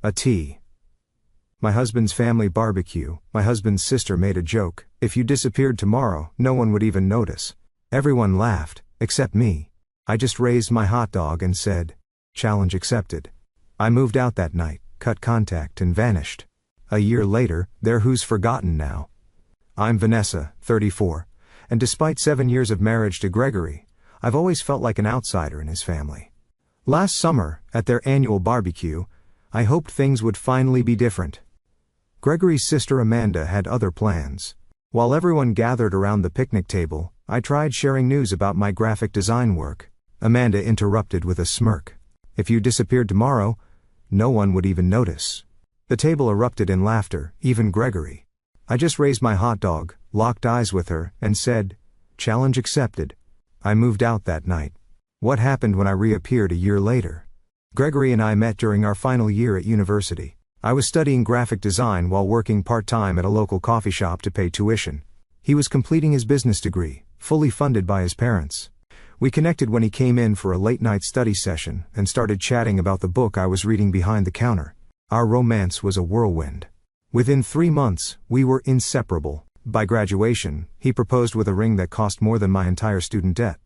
A tea. My husband's family barbecue. My husband's sister made a joke. If you disappeared tomorrow, no one would even notice. Everyone laughed, except me. I just raised my hot dog and said, "Challenge accepted." I moved out that night, cut contact and vanished. A year later, they're who's forgotten now. I'm Vanessa, 34, and despite 7 years of marriage to Gregory, I've always felt like an outsider in his family. Last summer, at their annual barbecue, I hoped things would finally be different. Gregory's sister Amanda had other plans. While everyone gathered around the picnic table, I tried sharing news about my graphic design work. Amanda interrupted with a smirk. If you disappeared tomorrow, no one would even notice. The table erupted in laughter, even Gregory. I just raised my hot dog, locked eyes with her, and said, "Challenge accepted." I moved out that night. What happened when I reappeared a year later? Gregory and I met during our final year at university. I was studying graphic design while working part-time at a local coffee shop to pay tuition. He was completing his business degree, fully funded by his parents. We connected when he came in for a late-night study session and started chatting about the book I was reading behind the counter. Our romance was a whirlwind. Within 3 months, we were inseparable. By graduation, he proposed with a ring that cost more than my entire student debt.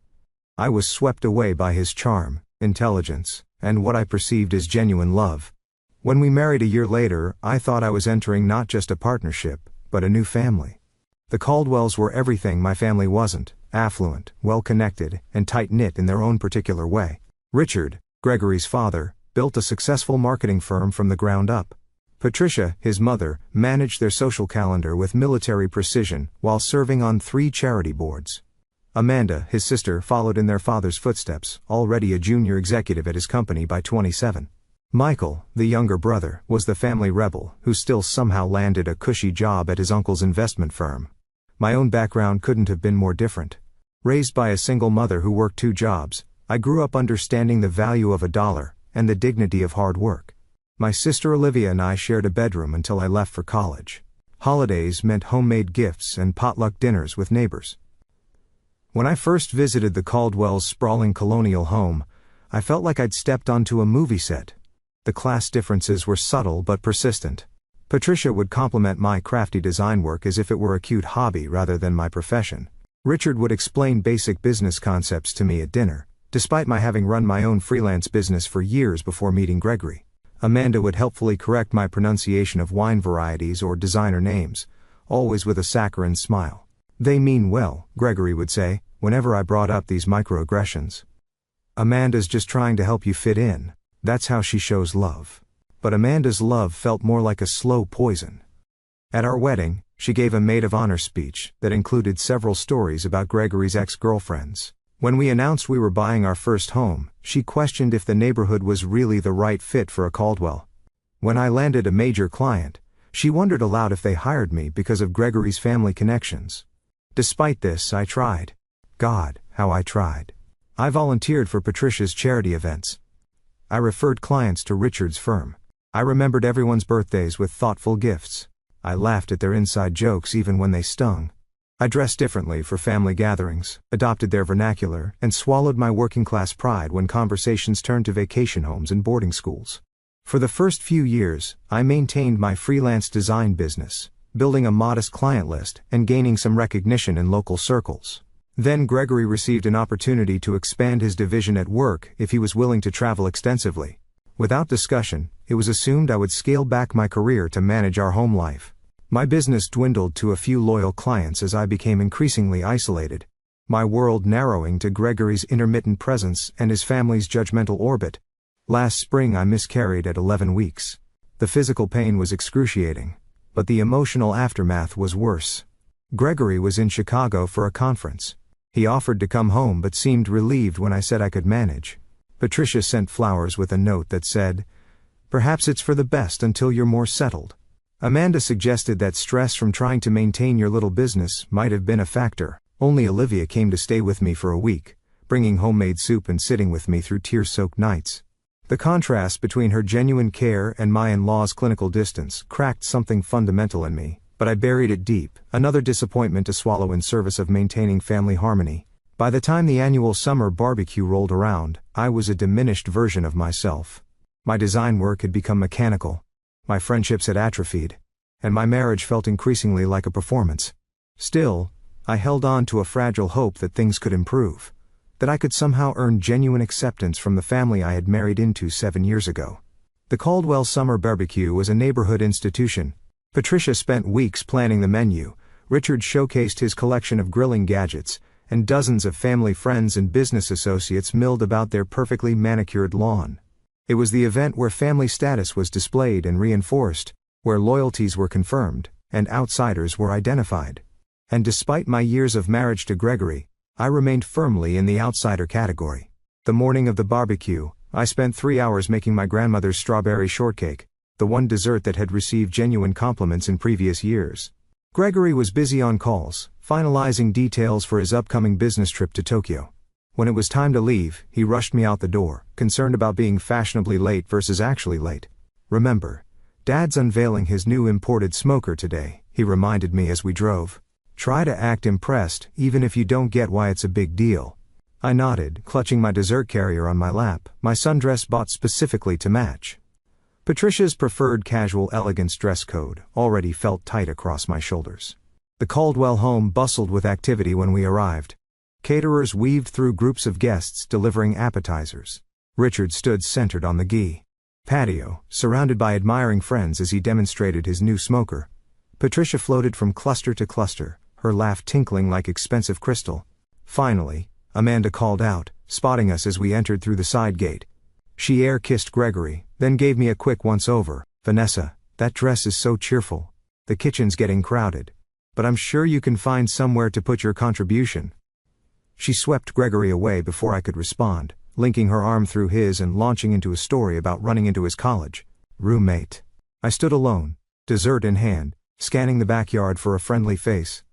I was swept away by his charm, intelligence, and what I perceived as genuine love. When we married a year later, I thought I was entering not just a partnership, but a new family. The Caldwells were everything my family wasn't: affluent, well-connected, and tight-knit in their own particular way. Richard, Gregory's father, built a successful marketing firm from the ground up. Patricia, his mother, managed their social calendar with military precision while serving on 3 charity boards. Amanda, his sister, followed in their father's footsteps, already a junior executive at his company by 27. Michael, the younger brother, was the family rebel who still somehow landed a cushy job at his uncle's investment firm. My own background couldn't have been more different. Raised by a single mother who worked 2 jobs, I grew up understanding the value of a dollar and the dignity of hard work. My sister Olivia and I shared a bedroom until I left for college. Holidays meant homemade gifts and potluck dinners with neighbors. When I first visited the Caldwells' sprawling colonial home, I felt like I'd stepped onto a movie set. The class differences were subtle but persistent. Patricia would compliment my crafty design work as if it were a cute hobby rather than my profession. Richard would explain basic business concepts to me at dinner, despite my having run my own freelance business for years before meeting Gregory. Amanda would helpfully correct my pronunciation of wine varieties or designer names, always with a saccharine smile. "They mean well," Gregory would say, whenever I brought up these microaggressions. "Amanda's just trying to help you fit in. That's how she shows love." But Amanda's love felt more like a slow poison. At our wedding, she gave a maid of honor speech that included several stories about Gregory's ex-girlfriends. When we announced we were buying our first home, she questioned if the neighborhood was really the right fit for a Caldwell. When I landed a major client, she wondered aloud if they hired me because of Gregory's family connections. Despite this, I tried. God, how I tried. I volunteered for Patricia's charity events. I referred clients to Richard's firm. I remembered everyone's birthdays with thoughtful gifts. I laughed at their inside jokes even when they stung. I dressed differently for family gatherings, adopted their vernacular, and swallowed my working-class pride when conversations turned to vacation homes and boarding schools. For the first few years, I maintained my freelance design business, building a modest client list and gaining some recognition in local circles. Then Gregory received an opportunity to expand his division at work if he was willing to travel extensively. Without discussion, it was assumed I would scale back my career to manage our home life. My business dwindled to a few loyal clients as I became increasingly isolated, my world narrowing to Gregory's intermittent presence and his family's judgmental orbit. Last spring I miscarried at 11 weeks. The physical pain was excruciating, but the emotional aftermath was worse. Gregory was in Chicago for a conference. He offered to come home but seemed relieved when I said I could manage. Patricia sent flowers with a note that said, "Perhaps it's for the best until you're more settled." Amanda suggested that stress from trying to maintain your little business might have been a factor. Only Olivia came to stay with me for a week, bringing homemade soup and sitting with me through tear-soaked nights. The contrast between her genuine care and my in-law's clinical distance cracked something fundamental in me, but I buried it deep, another disappointment to swallow in service of maintaining family harmony. By the time the annual summer barbecue rolled around, I was a diminished version of myself. My design work had become mechanical. My friendships had atrophied, and my marriage felt increasingly like a performance. Still, I held on to a fragile hope that things could improve, that I could somehow earn genuine acceptance from the family I had married into 7 years ago. The Caldwell Summer Barbecue was a neighborhood institution. Patricia spent weeks planning the menu, Richard showcased his collection of grilling gadgets, and dozens of family friends and business associates milled about their perfectly manicured lawn. It was the event where family status was displayed and reinforced, where loyalties were confirmed, and outsiders were identified. And despite my years of marriage to Gregory, I remained firmly in the outsider category. The morning of the barbecue, I spent 3 hours making my grandmother's strawberry shortcake, the one dessert that had received genuine compliments in previous years. Gregory was busy on calls, finalizing details for his upcoming business trip to Tokyo. When it was time to leave, he rushed me out the door, concerned about being fashionably late versus actually late. "Remember, Dad's unveiling his new imported smoker today," he reminded me as we drove. "Try to act impressed, even if you don't get why it's a big deal." I nodded, clutching my dessert carrier on my lap, my sundress bought specifically to match. Patricia's preferred casual elegance dress code already felt tight across my shoulders. The Caldwell home bustled with activity when we arrived. Caterers weaved through groups of guests delivering appetizers. Richard stood centered on the ghee patio, surrounded by admiring friends as he demonstrated his new smoker. Patricia floated from cluster to cluster, her laugh tinkling like expensive crystal. Finally, Amanda called out, spotting us as we entered through the side gate. She air-kissed Gregory, then gave me a quick once-over. "Vanessa, that dress is so cheerful. The kitchen's getting crowded. But I'm sure you can find somewhere to put your contribution." She swept Gregory away before I could respond, linking her arm through his and launching into a story about running into his college roommate. I stood alone, dessert in hand, scanning the backyard for a friendly face.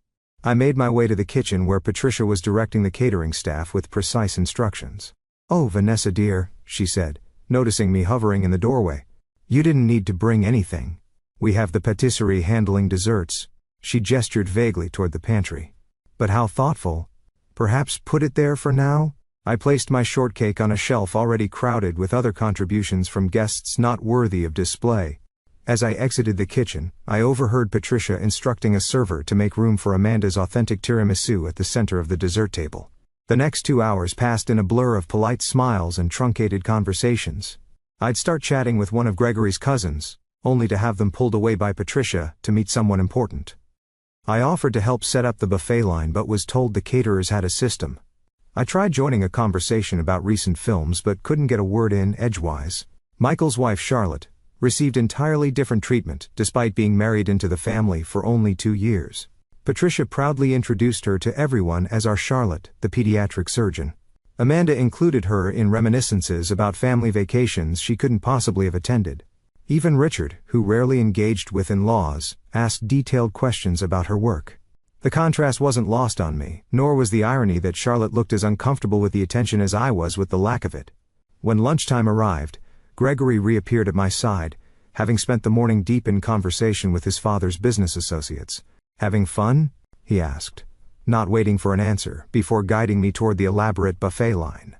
I made my way to the kitchen where Patricia was directing the catering staff with precise instructions. "Oh, Vanessa dear," she said, noticing me hovering in the doorway. "You didn't need to bring anything. We have the patisserie handling desserts." She gestured vaguely toward the pantry. "But how thoughtful. Perhaps put it there for now?" I placed my shortcake on a shelf already crowded with other contributions from guests not worthy of display. As I exited the kitchen, I overheard Patricia instructing a server to make room for Amanda's authentic tiramisu at the center of the dessert table. The next 2 hours passed in a blur of polite smiles and truncated conversations. I'd start chatting with one of Gregory's cousins, only to have them pulled away by Patricia to meet someone important. I offered to help set up the buffet line but was told the caterers had a system. I tried joining a conversation about recent films but couldn't get a word in edgewise. Michael's wife Charlotte received entirely different treatment despite being married into the family for only 2 years. Patricia proudly introduced her to everyone as our Charlotte, the pediatric surgeon. Amanda included her in reminiscences about family vacations she couldn't possibly have attended. Even Richard, who rarely engaged with in-laws, asked detailed questions about her work. The contrast wasn't lost on me, nor was the irony that Charlotte looked as uncomfortable with the attention as I was with the lack of it. When lunchtime arrived, Gregory reappeared at my side, having spent the morning deep in conversation with his father's business associates. "Having fun?" he asked, not waiting for an answer, before guiding me toward the elaborate buffet line.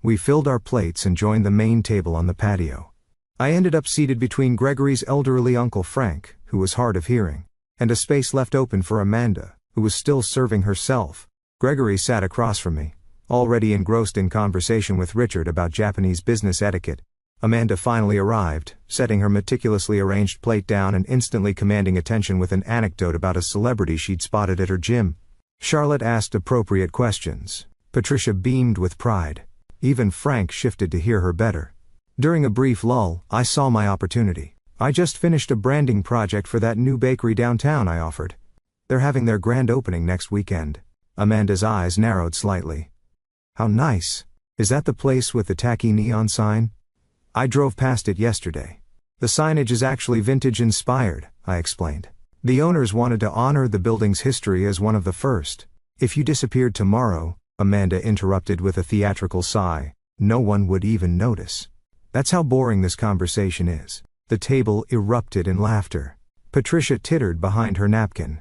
We filled our plates and joined the main table on the patio. I ended up seated between Gregory's elderly uncle Frank, who was hard of hearing, and a space left open for Amanda, who was still serving herself. Gregory sat across from me, already engrossed in conversation with Richard about Japanese business etiquette. Amanda finally arrived, setting her meticulously arranged plate down and instantly commanding attention with an anecdote about a celebrity she'd spotted at her gym. Charlotte asked appropriate questions. Patricia beamed with pride. Even Frank shifted to hear her better. During a brief lull, I saw my opportunity. "I just finished a branding project for that new bakery downtown," I offered. "They're having their grand opening next weekend." Amanda's eyes narrowed slightly. "How nice. Is that the place with the tacky neon sign?" "I drove past it yesterday. The signage is actually vintage-inspired," I explained. "The owners wanted to honor the building's history as one of the first." "If you disappeared tomorrow," Amanda interrupted with a theatrical sigh, "no one would even notice." That's how boring this conversation is. The table erupted in laughter. Patricia tittered behind her napkin.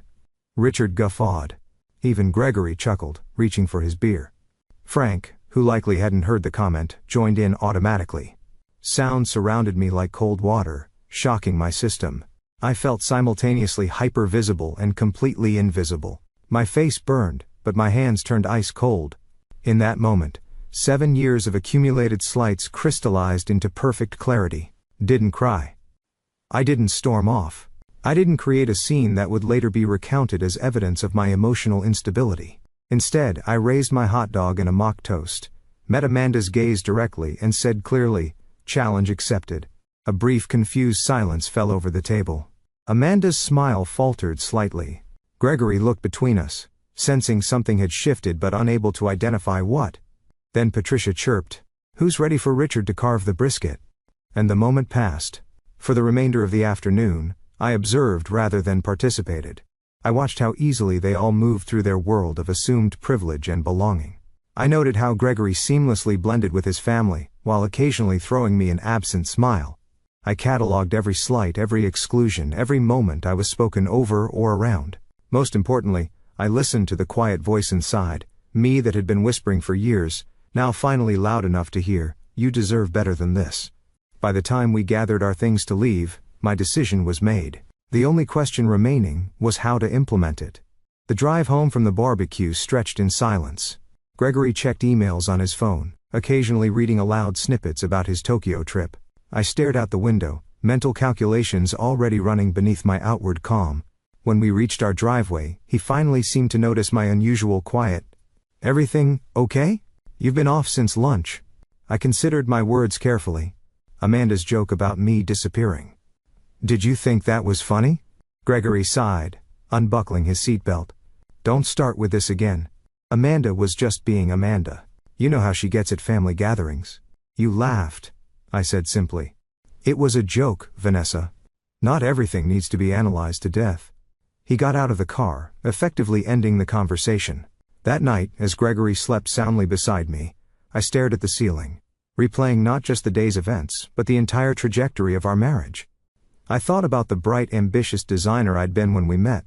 Richard guffawed. Even Gregory chuckled, reaching for his beer. Frank, who likely hadn't heard the comment, joined in automatically. Sound surrounded me like cold water, shocking my system. I felt simultaneously hyper-visible and completely invisible. My face burned, but my hands turned ice cold. In that moment, 7 years of accumulated slights crystallized into perfect clarity. Didn't cry. I didn't storm off. I didn't create a scene that would later be recounted as evidence of my emotional instability. Instead, I raised my hot dog in a mock toast, met Amanda's gaze directly and said clearly, "Challenge accepted." A brief confused silence fell over the table. Amanda's smile faltered slightly. Gregory looked between us, sensing something had shifted but unable to identify what. Then Patricia chirped, "Who's ready for Richard to carve the brisket?" And the moment passed. For the remainder of the afternoon, I observed rather than participated. I watched how easily they all moved through their world of assumed privilege and belonging. I noted how Gregory seamlessly blended with his family, while occasionally throwing me an absent smile. I catalogued every slight, every exclusion, every moment I was spoken over or around. Most importantly, I listened to the quiet voice inside, me that had been whispering for years, now finally loud enough to hear, "You deserve better than this." By the time we gathered our things to leave, my decision was made. The only question remaining was how to implement it. The drive home from the barbecue stretched in silence. Gregory checked emails on his phone, occasionally reading aloud snippets about his Tokyo trip. I stared out the window, mental calculations already running beneath my outward calm. When we reached our driveway, he finally seemed to notice my unusual quiet. "Everything okay? You've been off since lunch." I considered my words carefully. Amanda's joke about me disappearing. "Did you think that was funny?" Gregory sighed, unbuckling his seatbelt. "Don't start with this again. Amanda was just being Amanda. You know how she gets at family gatherings." "You laughed," I said simply. "It was a joke, Vanessa. Not everything needs to be analyzed to death." He got out of the car, effectively ending the conversation. That night, as Gregory slept soundly beside me, I stared at the ceiling, replaying not just the day's events, but the entire trajectory of our marriage. I thought about the bright, ambitious designer I'd been when we met.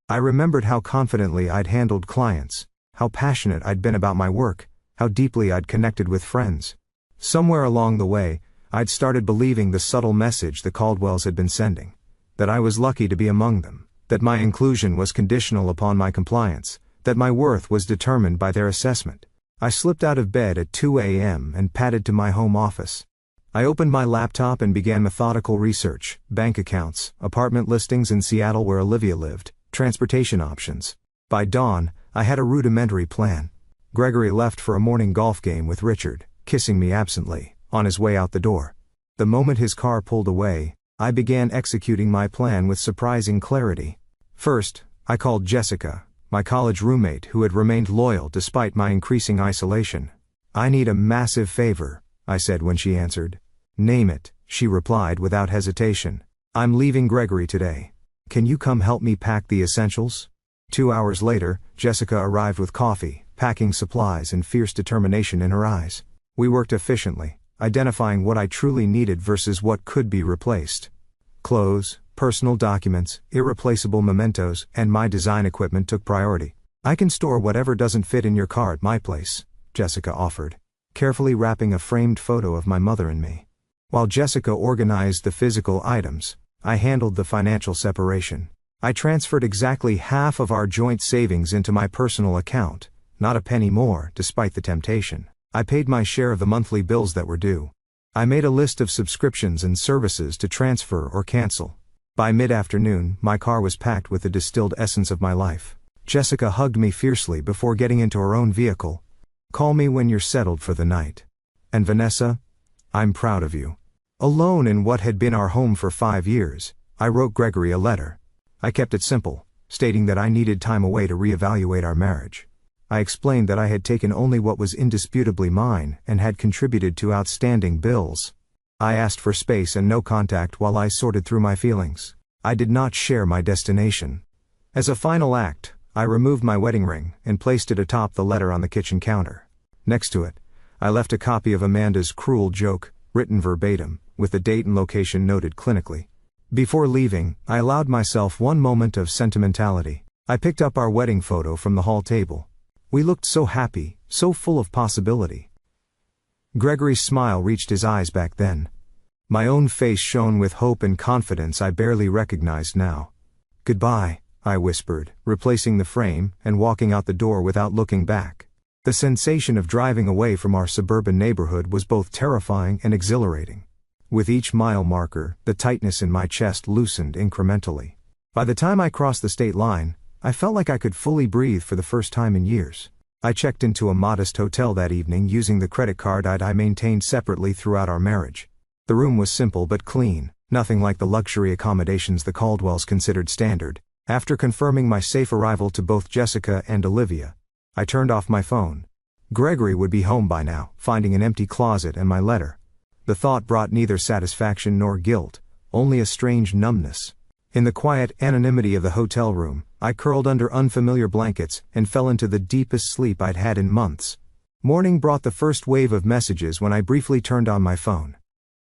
I remembered how confidently I'd handled clients, how passionate I'd been about my work, how deeply I'd connected with friends. Somewhere along the way, I'd started believing the subtle message the Caldwells had been sending. That I was lucky to be among them, that my inclusion was conditional upon my compliance, that my worth was determined by their assessment. I slipped out of bed at 2 a.m. and padded to my home office. I opened my laptop and began methodical research, bank accounts, apartment listings in Seattle where Olivia lived, transportation options. By dawn, I had a rudimentary plan. Gregory left for a morning golf game with Richard, kissing me absently, on his way out the door. The moment his car pulled away, I began executing my plan with surprising clarity. First, I called Jessica, my college roommate who had remained loyal despite my increasing isolation. "I need a massive favor," I said when she answered. "Name it," she replied without hesitation. "I'm leaving Gregory today. Can you come help me pack the essentials?" 2 hours later, Jessica arrived with coffee, packing supplies and fierce determination in her eyes. We worked efficiently, identifying what I truly needed versus what could be replaced. Clothes, personal documents, irreplaceable mementos, and my design equipment took priority. "I can store whatever doesn't fit in your car at my place," Jessica offered, carefully wrapping a framed photo of my mother and me. While Jessica organized the physical items, I handled the financial separation. I transferred exactly half of our joint savings into my personal account, not a penny more, despite the temptation. I paid my share of the monthly bills that were due. I made a list of subscriptions and services to transfer or cancel. By mid-afternoon, my car was packed with the distilled essence of my life. Jessica hugged me fiercely before getting into her own vehicle. "Call me when you're settled for the night. And Vanessa, I'm proud of you." Alone in what had been our home for 5 years, I wrote Gregory a letter. I kept it simple, stating that I needed time away to reevaluate our marriage. I explained that I had taken only what was indisputably mine and had contributed to outstanding bills. I asked for space and no contact while I sorted through my feelings. I did not share my destination. As a final act, I removed my wedding ring and placed it atop the letter on the kitchen counter. Next to it, I left a copy of Amanda's cruel joke, written verbatim, with the date and location noted clinically. Before leaving, I allowed myself one moment of sentimentality. I picked up our wedding photo from the hall table. We looked so happy, so full of possibility. Gregory's smile reached his eyes back then. My own face shone with hope and confidence I barely recognized now. "Goodbye," I whispered, replacing the frame and walking out the door without looking back. The sensation of driving away from our suburban neighborhood was both terrifying and exhilarating. With each mile marker, the tightness in my chest loosened incrementally. By the time I crossed the state line, I felt like I could fully breathe for the first time in years. I checked into a modest hotel that evening using the credit card I maintained separately throughout our marriage. The room was simple but clean, nothing like the luxury accommodations the Caldwells considered standard. After confirming my safe arrival to both Jessica and Olivia, I turned off my phone. Gregory would be home by now, finding an empty closet and my letter. The thought brought neither satisfaction nor guilt, only a strange numbness. In the quiet anonymity of the hotel room, I curled under unfamiliar blankets and fell into the deepest sleep I'd had in months. Morning brought the first wave of messages when I briefly turned on my phone.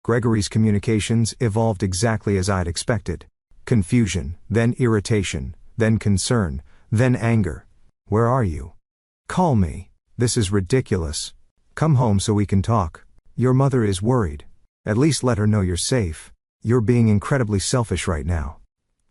Gregory's communications evolved exactly as I'd expected. Confusion, then irritation, then concern, then anger. "Where are you? Call me. This is ridiculous. Come home so we can talk. Your mother is worried. At least let her know you're safe. You're being incredibly selfish right now.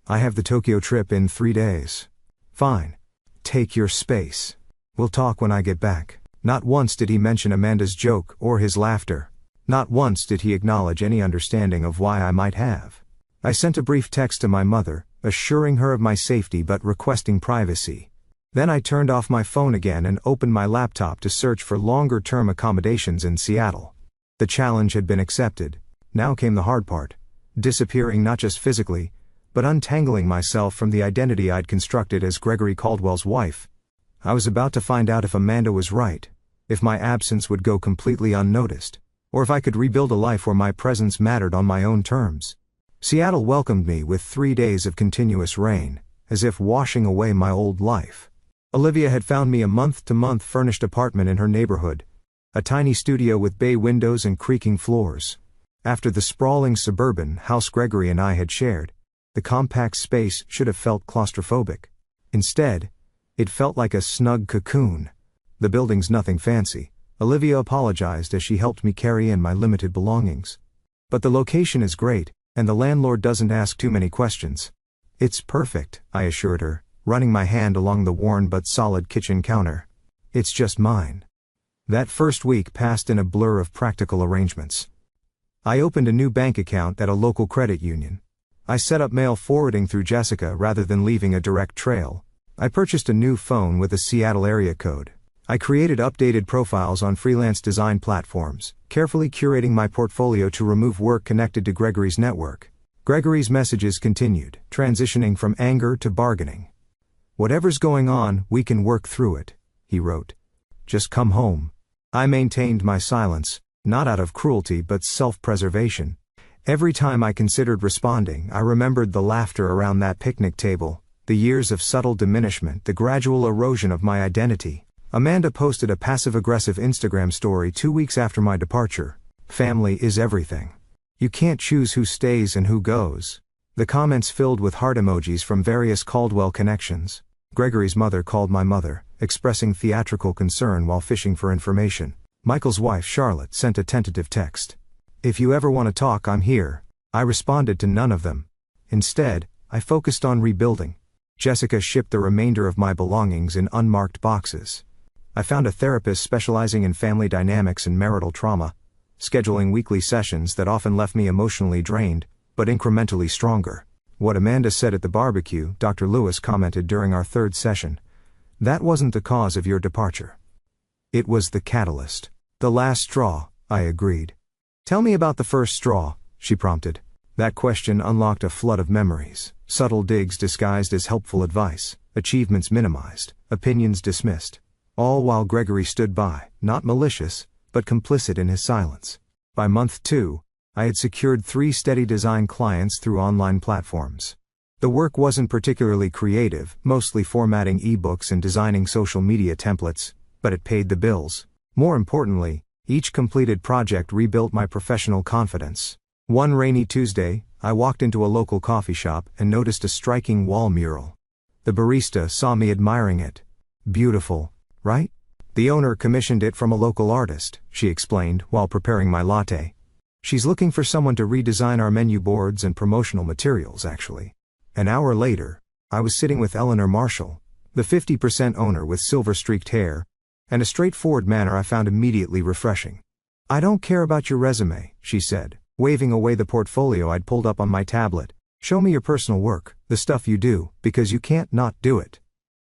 I have the Tokyo trip in 3 days. Fine. Take your space. We'll talk when I get back." Not once did he mention Amanda's joke or his laughter. Not once did he acknowledge any understanding of why I might have. I sent a brief text to my mother, assuring her of my safety but requesting privacy. Then I turned off my phone again and opened my laptop to search for longer-term accommodations in Seattle. The challenge had been accepted. Now came the hard part. Disappearing not just physically, but untangling myself from the identity I'd constructed as Gregory Caldwell's wife. I was about to find out if Amanda was right, if my absence would go completely unnoticed, or if I could rebuild a life where my presence mattered on my own terms. Seattle welcomed me with 3 days of continuous rain, as if washing away my old life. Olivia had found me a month-to-month furnished apartment in her neighborhood, a tiny studio with bay windows and creaking floors. After the sprawling suburban house Gregory and I had shared, the compact space should have felt claustrophobic. Instead, it felt like a snug cocoon. "The building's nothing fancy," Olivia apologized as she helped me carry in my limited belongings. "But the location is great, and the landlord doesn't ask too many questions." "It's perfect," I assured her, running my hand along the worn but solid kitchen counter. "It's just mine." That first week passed in a blur of practical arrangements. I opened a new bank account at a local credit union. I set up mail forwarding through Jessica rather than leaving a direct trail. I purchased a new phone with a Seattle area code. I created updated profiles on freelance design platforms, carefully curating my portfolio to remove work connected to Gregory's network. Gregory's messages continued, transitioning from anger to bargaining. "Whatever's going on, we can work through it," he wrote. "Just come home." I maintained my silence, not out of cruelty but self-preservation. Every time I considered responding, I remembered the laughter around that picnic table, the years of subtle diminishment, the gradual erosion of my identity. Amanda posted a passive-aggressive Instagram story 2 weeks after my departure. "Family is everything. You can't choose who stays and who goes." The comments filled with heart emojis from various Caldwell connections. Gregory's mother called my mother, expressing theatrical concern while fishing for information. Michael's wife Charlotte sent a tentative text. "If you ever want to talk, I'm here." I responded to none of them. Instead, I focused on rebuilding. Jessica shipped the remainder of my belongings in unmarked boxes. I found a therapist specializing in family dynamics and marital trauma, scheduling weekly sessions that often left me emotionally drained, but incrementally stronger. "What Amanda said at the barbecue," Dr. Lewis commented during our 3rd session. "That wasn't the cause of your departure. It was the catalyst. The last straw," I agreed. "Tell me about the first straw," she prompted. That question unlocked a flood of memories, subtle digs disguised as helpful advice, achievements minimized, opinions dismissed. All while Gregory stood by, not malicious, but complicit in his silence. By month 2, I had secured 3 steady design clients through online platforms. The work wasn't particularly creative, mostly formatting ebooks and designing social media templates, but it paid the bills. More importantly, each completed project rebuilt my professional confidence. One rainy Tuesday, I walked into a local coffee shop and noticed a striking wall mural. The barista saw me admiring it. "Beautiful, right? The owner commissioned it from a local artist," she explained while preparing my latte. She's looking for someone to redesign our menu boards and promotional materials, actually. An hour later, I was sitting with Eleanor Marshall, the 50% owner with silver-streaked hair, and a straightforward manner I found immediately refreshing. "I don't care about your resume," she said, waving away the portfolio I'd pulled up on my tablet. "Show me your personal work, the stuff you do, because you can't not do it."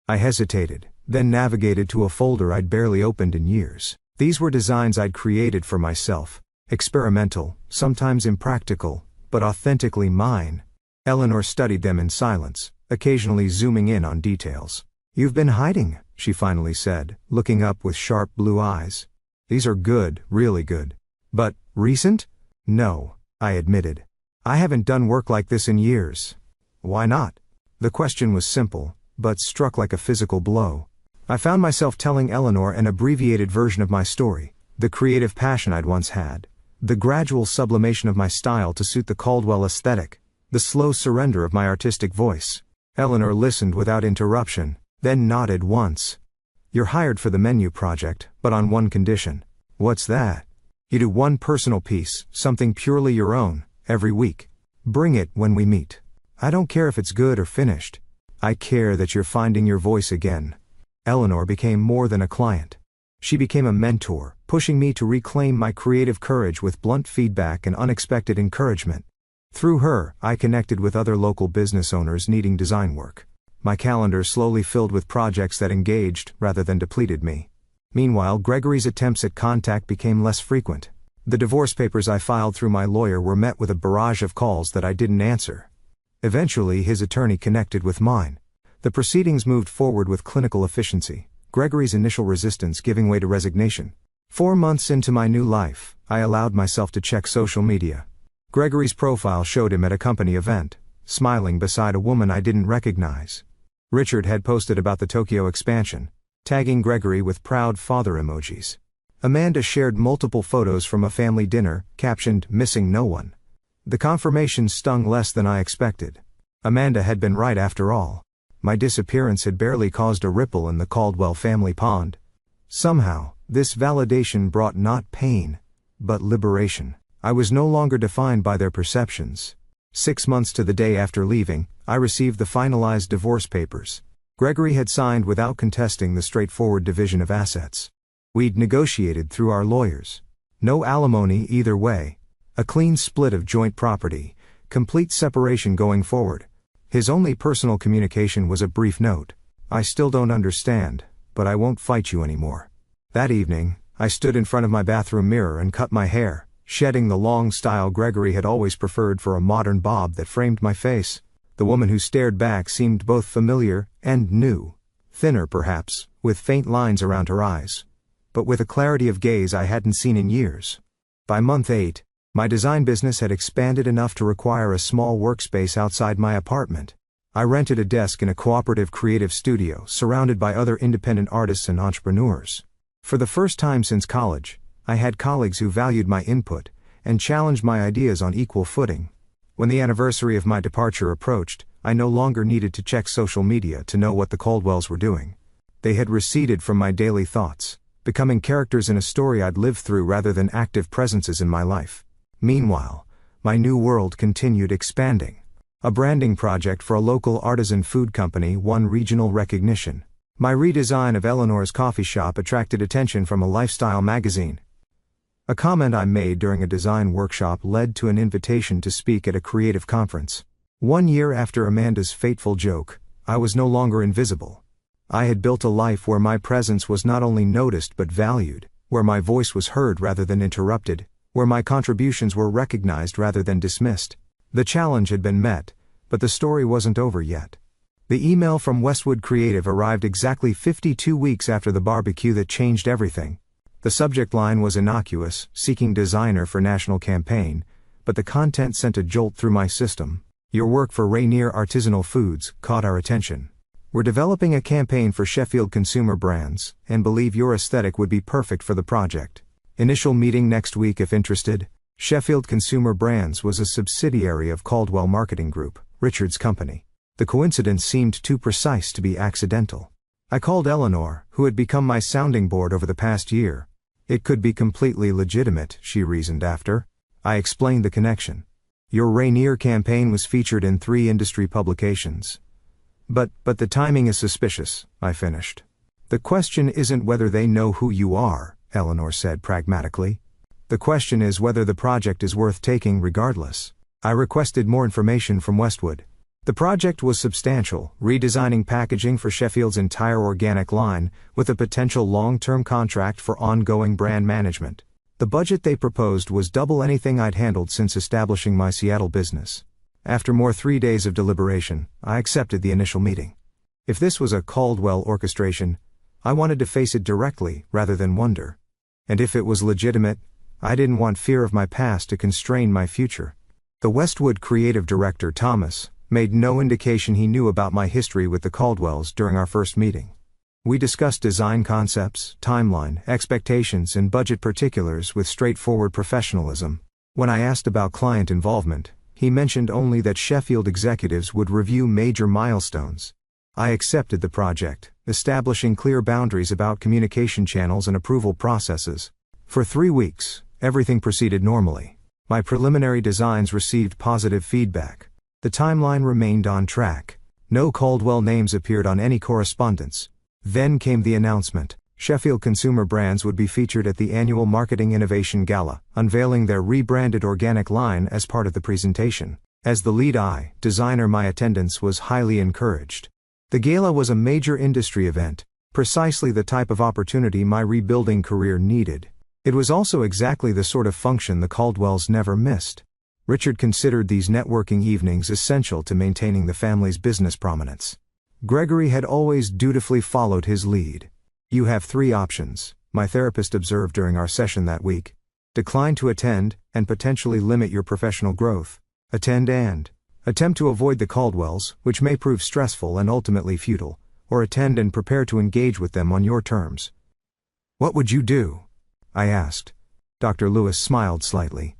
I hesitated, then navigated to a folder I'd barely opened in years. These were designs I'd created for myself, experimental, sometimes impractical, but authentically mine. Eleanor studied them in silence, occasionally zooming in on details. "You've been hiding," she finally said, looking up with sharp blue eyes. "These are good, really good. But, recent?" "No," I admitted. "I haven't done work like this in years." "Why not?" The question was simple, but struck like a physical blow. I found myself telling Eleanor an abbreviated version of my story, the creative passion I'd once had, the gradual sublimation of my style to suit the Caldwell aesthetic, the slow surrender of my artistic voice. Eleanor listened without interruption, then nodded once. "You're hired for the menu project, but on one condition." "What's that?" "You do one personal piece, something purely your own, every week. Bring it when we meet. I don't care if it's good or finished. I care that you're finding your voice again." Eleanor became more than a client. She became a mentor, pushing me to reclaim my creative courage with blunt feedback and unexpected encouragement. Through her, I connected with other local business owners needing design work. My calendar slowly filled with projects that engaged rather than depleted me. Meanwhile, Gregory's attempts at contact became less frequent. The divorce papers I filed through my lawyer were met with a barrage of calls that I didn't answer. Eventually, his attorney connected with mine. The proceedings moved forward with clinical efficiency, Gregory's initial resistance giving way to resignation. 4 months into my new life, I allowed myself to check social media. Gregory's profile showed him at a company event, smiling beside a woman I didn't recognize. Richard had posted about the Tokyo expansion, tagging Gregory with proud father emojis. Amanda shared multiple photos from a family dinner, captioned, "Missing no one." The confirmation stung less than I expected. Amanda had been right after all. My disappearance had barely caused a ripple in the Caldwell family pond. Somehow, this validation brought not pain, but liberation. I was no longer defined by their perceptions. 6 months to the day after leaving, I received the finalized divorce papers. Gregory had signed without contesting the straightforward division of assets. We'd negotiated through our lawyers. No alimony either way. A clean split of joint property, complete separation going forward. His only personal communication was a brief note. "I still don't understand, but I won't fight you anymore." That evening, I stood in front of my bathroom mirror and cut my hair, shedding the long style Gregory had always preferred for a modern bob that framed my face. The woman who stared back seemed both familiar and new. Thinner perhaps, with faint lines around her eyes, but with a clarity of gaze I hadn't seen in years. By month 8, my design business had expanded enough to require a small workspace outside my apartment. I rented a desk in a cooperative creative studio surrounded by other independent artists and entrepreneurs. For the first time since college, I had colleagues who valued my input and challenged my ideas on equal footing. When the anniversary of my departure approached, I no longer needed to check social media to know what the Caldwells were doing. They had receded from my daily thoughts, becoming characters in a story I'd lived through rather than active presences in my life. Meanwhile, my new world continued expanding. A branding project for a local artisan food company won regional recognition. My redesign of Eleanor's coffee shop attracted attention from a lifestyle magazine. A comment I made during a design workshop led to an invitation to speak at a creative conference. 1 year after Amanda's fateful joke, I was no longer invisible. I had built a life where my presence was not only noticed but valued, where my voice was heard rather than interrupted, where my contributions were recognized rather than dismissed. The challenge had been met, but the story wasn't over yet. The email from Westwood Creative arrived exactly 52 weeks after the barbecue that changed everything. The subject line was innocuous, seeking designer for national campaign, but the content sent a jolt through my system. "Your work for Rainier Artisanal Foods caught our attention. We're developing a campaign for Sheffield consumer brands, and believe your aesthetic would be perfect for the project. Initial meeting next week if interested." Sheffield Consumer Brands was a subsidiary of Caldwell Marketing Group, Richard's company. The coincidence seemed too precise to be accidental. I called Eleanor, who had become my sounding board over the past year. "It could be completely legitimate," she reasoned after. I explained the connection. Your Rainier campaign was featured in 3 industry publications. But the timing is suspicious, I finished. The question isn't whether they know who you are, Eleanor said pragmatically. The question is whether the project is worth taking regardless. I requested more information from Westwood. The project was substantial, redesigning packaging for Sheffield's entire organic line, with a potential long-term contract for ongoing brand management. The budget they proposed was double anything I'd handled since establishing my Seattle business. After more 3 days of deliberation, I accepted the initial meeting. If this was a Caldwell orchestration, I wanted to face it directly, rather than wonder. And if it was legitimate, I didn't want fear of my past to constrain my future. The Westwood creative director, Thomas, made no indication he knew about my history with the Caldwells during our first meeting. We discussed design concepts, timeline, expectations, and budget particulars with straightforward professionalism. When I asked about client involvement, he mentioned only that Sheffield executives would review major milestones. I accepted the project, establishing clear boundaries about communication channels and approval processes. For 3 weeks, everything proceeded normally. My preliminary designs received positive feedback. The timeline remained on track. No Caldwell names appeared on any correspondence. Then came the announcement. Sheffield consumer brands would be featured at the annual Marketing Innovation Gala, unveiling their rebranded organic line as part of the presentation. As the lead designer, my attendance was highly encouraged. The gala was a major industry event, precisely the type of opportunity my rebuilding career needed. It was also exactly the sort of function the Caldwells never missed. Richard considered these networking evenings essential to maintaining the family's business prominence. Gregory had always dutifully followed his lead. You have 3 options, my therapist observed during our session that week. Decline to attend, and potentially limit your professional growth. Attend and attempt to avoid the Caldwells, which may prove stressful and ultimately futile, or attend and prepare to engage with them on your terms. What would you do? I asked. Dr. Lewis smiled slightly.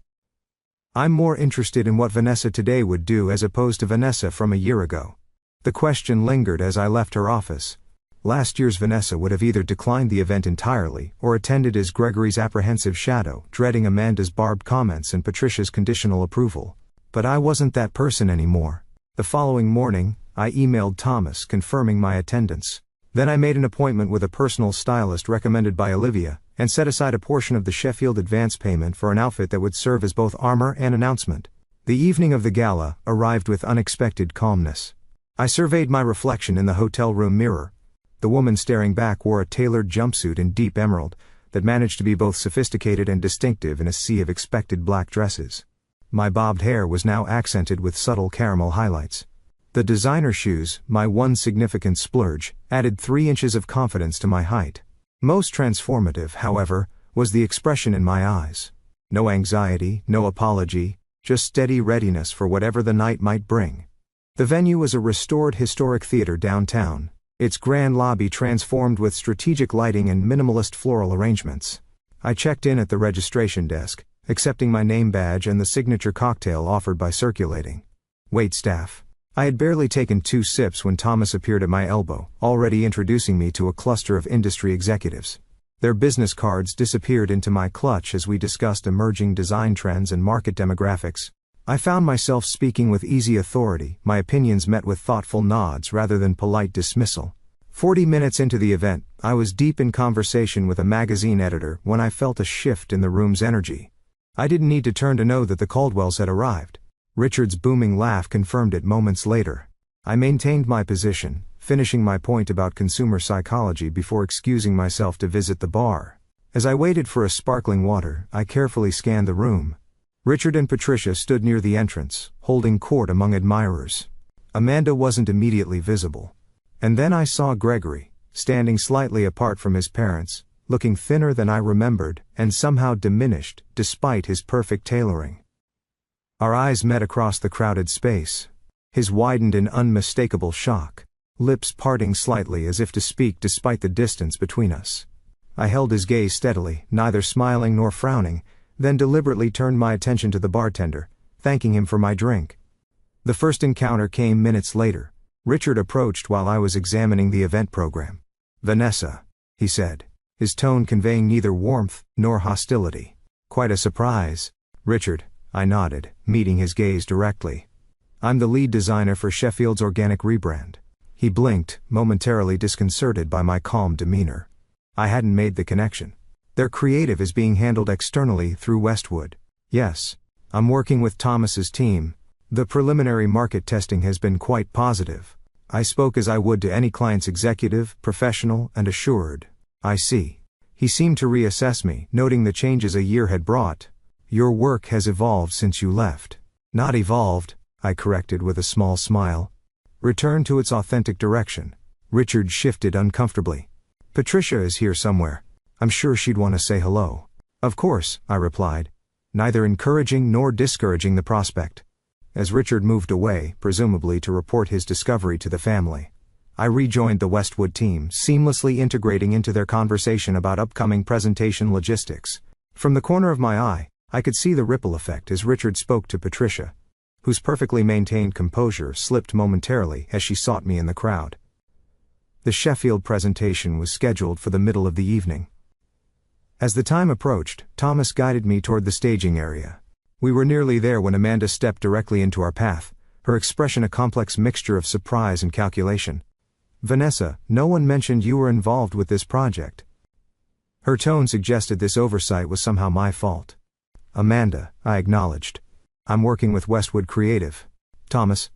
I'm more interested in what Vanessa today would do as opposed to Vanessa from a year ago. The question lingered as I left her office. Last year's Vanessa would have either declined the event entirely or attended as Gregory's apprehensive shadow, dreading Amanda's barbed comments and Patricia's conditional approval. But I wasn't that person anymore. The following morning, I emailed Thomas confirming my attendance. Then I made an appointment with a personal stylist recommended by Olivia, and set aside a portion of the Sheffield advance payment for an outfit that would serve as both armor and announcement. The evening of the gala arrived with unexpected calmness. I surveyed my reflection in the hotel room mirror. The woman staring back wore a tailored jumpsuit in deep emerald that managed to be both sophisticated and distinctive in a sea of expected black dresses. My bobbed hair was now accented with subtle caramel highlights. The designer shoes, my one significant splurge, added 3 inches of confidence to my height. Most transformative, however, was the expression in my eyes. No anxiety, no apology, just steady readiness for whatever the night might bring. The venue was a restored historic theater downtown, its grand lobby transformed with strategic lighting and minimalist floral arrangements. I checked in at the registration desk, accepting my name badge and the signature cocktail offered by Circulating. Waitstaff. I had barely taken 2 sips when Thomas appeared at my elbow, already introducing me to a cluster of industry executives. Their business cards disappeared into my clutch as we discussed emerging design trends and market demographics. I found myself speaking with easy authority, my opinions met with thoughtful nods rather than polite dismissal. 40 minutes into the event, I was deep in conversation with a magazine editor when I felt a shift in the room's energy. I didn't need to turn to know that the Caldwells had arrived. Richard's booming laugh confirmed it moments later. I maintained my position, finishing my point about consumer psychology before excusing myself to visit the bar. As I waited for a sparkling water, I carefully scanned the room. Richard and Patricia stood near the entrance, holding court among admirers. Amanda wasn't immediately visible. And then I saw Gregory, standing slightly apart from his parents, looking thinner than I remembered, and somehow diminished, despite his perfect tailoring. Our eyes met across the crowded space. His widened in unmistakable shock, lips parting slightly as if to speak despite the distance between us. I held his gaze steadily, neither smiling nor frowning, then deliberately turned my attention to the bartender, thanking him for my drink. The first encounter came minutes later. Richard approached while I was examining the event program. "Vanessa," he said, his tone conveying neither warmth nor hostility. "Quite a surprise." "Richard," I nodded, meeting his gaze directly. I'm the lead designer for Sheffield's organic rebrand. He blinked, momentarily disconcerted by my calm demeanor. I hadn't made the connection. Their creative is being handled externally through Westwood. Yes. I'm working with Thomas's team. The preliminary market testing has been quite positive. I spoke as I would to any client's executive, professional, and assured. I see. He seemed to reassess me, noting the changes a year had brought. Your work has evolved since you left. Not evolved, I corrected with a small smile. Returned to its authentic direction. Richard shifted uncomfortably. Patricia is here somewhere. I'm sure she'd want to say hello. Of course, I replied, neither encouraging nor discouraging the prospect. As Richard moved away, presumably to report his discovery to the family, I rejoined the Westwood team, seamlessly integrating into their conversation about upcoming presentation logistics. From the corner of my eye, I could see the ripple effect as Richard spoke to Patricia, whose perfectly maintained composure slipped momentarily as she sought me in the crowd. The Sheffield presentation was scheduled for the middle of the evening. As the time approached, Thomas guided me toward the staging area. We were nearly there when Amanda stepped directly into our path, her expression a complex mixture of surprise and calculation. Vanessa, no one mentioned you were involved with this project. Her tone suggested this oversight was somehow my fault. Amanda, I acknowledged. I'm working with Westwood Creative. Thomas,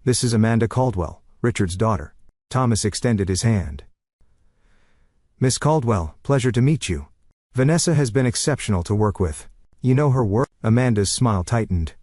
this is Amanda Caldwell, Richard's daughter. Thomas extended his hand. Miss Caldwell, pleasure to meet you. Vanessa has been exceptional to work with. You know her work? Amanda's smile tightened.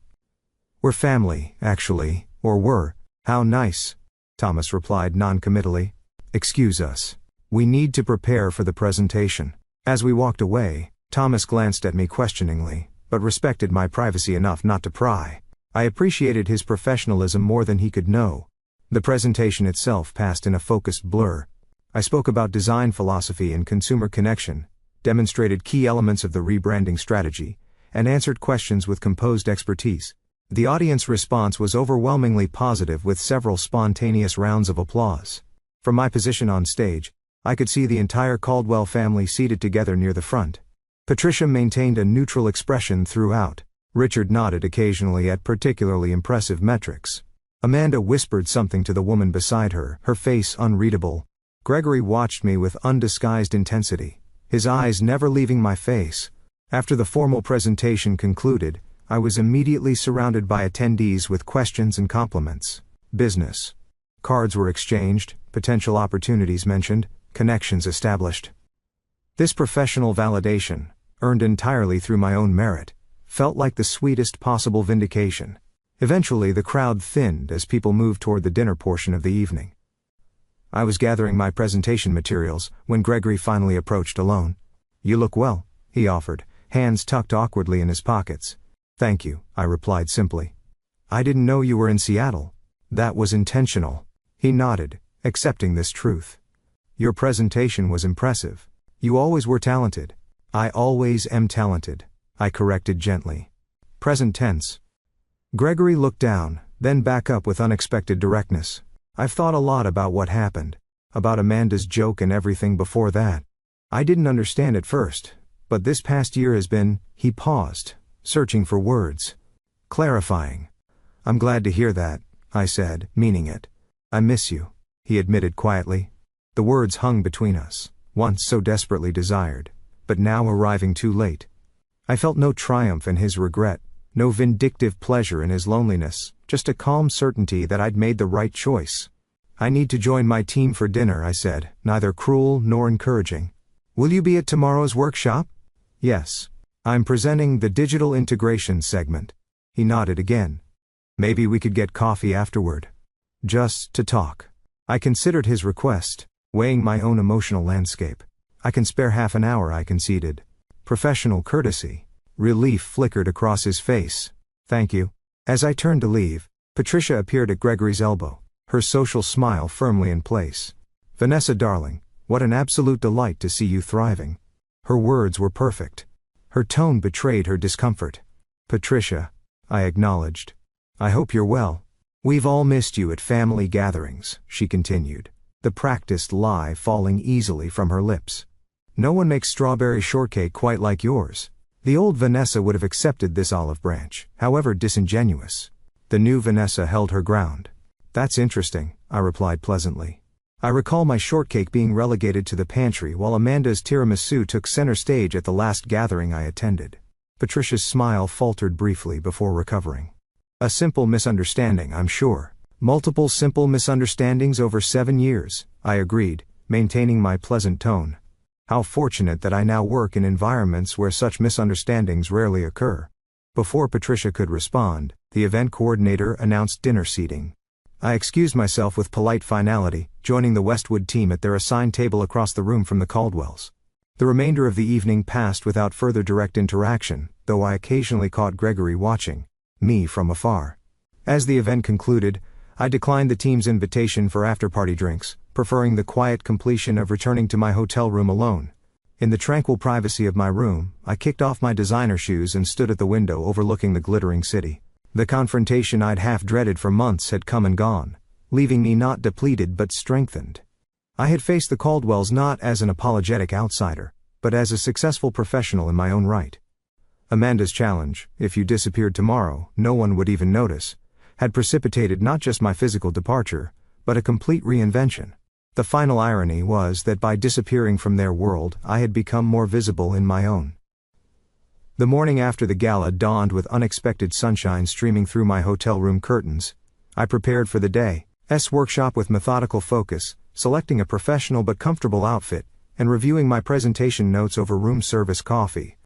We're family, actually, or were. How nice. Thomas replied non-committally. Excuse us. We need to prepare for the presentation. As we walked away, Thomas glanced at me questioningly, but respected my privacy enough not to pry. I appreciated his professionalism more than he could know. The presentation itself passed in a focused blur. I spoke about design philosophy and consumer connection, demonstrated key elements of the rebranding strategy, and answered questions with composed expertise. The audience response was overwhelmingly positive with several spontaneous rounds of applause. From my position on stage, I could see the entire Caldwell family seated together near the front. Patricia maintained a neutral expression throughout. Richard nodded occasionally at particularly impressive metrics. Amanda whispered something to the woman beside her, her face unreadable. Gregory watched me with undisguised intensity, his eyes never leaving my face. After the formal presentation concluded, I was immediately surrounded by attendees with questions and compliments. Business cards were exchanged, potential opportunities mentioned, connections established. This professional validation, earned entirely through my own merit, felt like the sweetest possible vindication. Eventually the crowd thinned as people moved toward the dinner portion of the evening. I was gathering my presentation materials when Gregory finally approached alone. You look well, he offered, hands tucked awkwardly in his pockets. Thank you, I replied simply. I didn't know you were in Seattle. That was intentional. He nodded, accepting this truth. Your presentation was impressive. You always were talented. I always am talented, I corrected gently. Present tense. Gregory looked down, then back up with unexpected directness. I've thought a lot about what happened, about Amanda's joke and everything before that. I didn't understand at first, but this past year has been, he paused, searching for words. Clarifying. I'm glad to hear that, I said, meaning it. I miss you, he admitted quietly. The words hung between us, once so desperately desired, but now arriving too late. I felt no triumph in his regret, no vindictive pleasure in his loneliness, just a calm certainty that I'd made the right choice. I need to join my team for dinner, I said, neither cruel nor encouraging. Will you be at tomorrow's workshop? Yes. I'm presenting the digital integration segment. He nodded again. Maybe we could get coffee afterward. Just to talk. I considered his request, weighing my own emotional landscape. I can spare half an hour, I conceded. Professional courtesy. Relief flickered across his face. Thank you. As I turned to leave, Patricia appeared at Gregory's elbow, her social smile firmly in place. Vanessa darling, what an absolute delight to see you thriving. Her words were perfect. Her tone betrayed her discomfort. Patricia, I acknowledged. I hope you're well. We've all missed you at family gatherings, she continued, the practiced lie falling easily from her lips. No one makes strawberry shortcake quite like yours. The old Vanessa would have accepted this olive branch, however disingenuous. The new Vanessa held her ground. That's interesting, I replied pleasantly. I recall my shortcake being relegated to the pantry while Amanda's tiramisu took center stage at the last gathering I attended. Patricia's smile faltered briefly before recovering. A simple misunderstanding, I'm sure. Multiple simple misunderstandings over 7 years, I agreed, maintaining my pleasant tone. How fortunate that I now work in environments where such misunderstandings rarely occur. Before Patricia could respond, the event coordinator announced dinner seating. I excused myself with polite finality, joining the Westwood team at their assigned table across the room from the Caldwells. The remainder of the evening passed without further direct interaction, though I occasionally caught Gregory watching me from afar. As the event concluded, I declined the team's invitation for after-party drinks, preferring the quiet completion of returning to my hotel room alone. In the tranquil privacy of my room, I kicked off my designer shoes and stood at the window overlooking the glittering city. The confrontation I'd half-dreaded for months had come and gone, leaving me not depleted but strengthened. I had faced the Caldwells not as an apologetic outsider, but as a successful professional in my own right. Amanda's challenge, if you disappeared tomorrow, no one would even notice, had precipitated not just my physical departure, but a complete reinvention. The final irony was that by disappearing from their world, I had become more visible in my own. The morning after the gala dawned with unexpected sunshine streaming through my hotel room curtains. I prepared for the day's workshop with methodical focus, selecting a professional but comfortable outfit, and reviewing my presentation notes over room service coffee.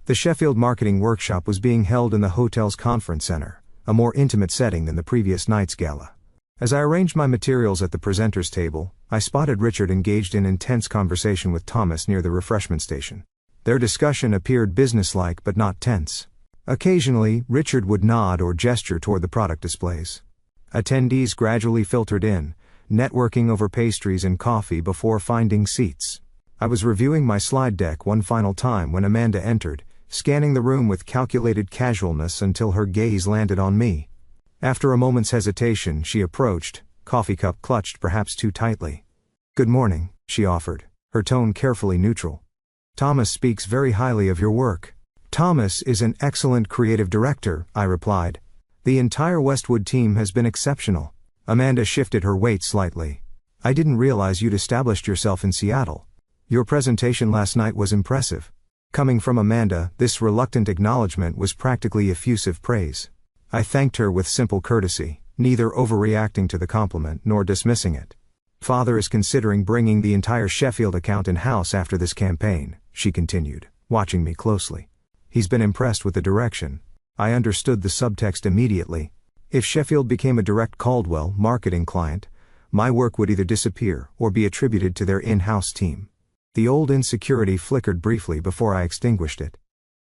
The Sheffield marketing workshop was being held in the hotel's conference center, a more intimate setting than the previous night's gala. As I arranged my materials at the presenter's table, I spotted Richard engaged in intense conversation with Thomas near the refreshment station. Their discussion appeared businesslike but not tense. Occasionally, Richard would nod or gesture toward the product displays. Attendees gradually filtered in, networking over pastries and coffee before finding seats. I was reviewing my slide deck one final time when Amanda entered, scanning the room with calculated casualness until her gaze landed on me. After a moment's hesitation, she approached, coffee cup clutched perhaps too tightly. "Good morning," she offered, her tone carefully neutral. "Thomas speaks very highly of your work." "Thomas is an excellent creative director," I replied. "The entire Westwood team has been exceptional." Amanda shifted her weight slightly. "I didn't realize you'd established yourself in Seattle. Your presentation last night was impressive." Coming from Amanda, this reluctant acknowledgement was practically effusive praise. I thanked her with simple courtesy, neither overreacting to the compliment nor dismissing it. "Father is considering bringing the entire Sheffield account in-house after this campaign," she continued, watching me closely. "He's been impressed with the direction." I understood the subtext immediately. If Sheffield became a direct Caldwell marketing client, my work would either disappear or be attributed to their in-house team. The old insecurity flickered briefly before I extinguished it.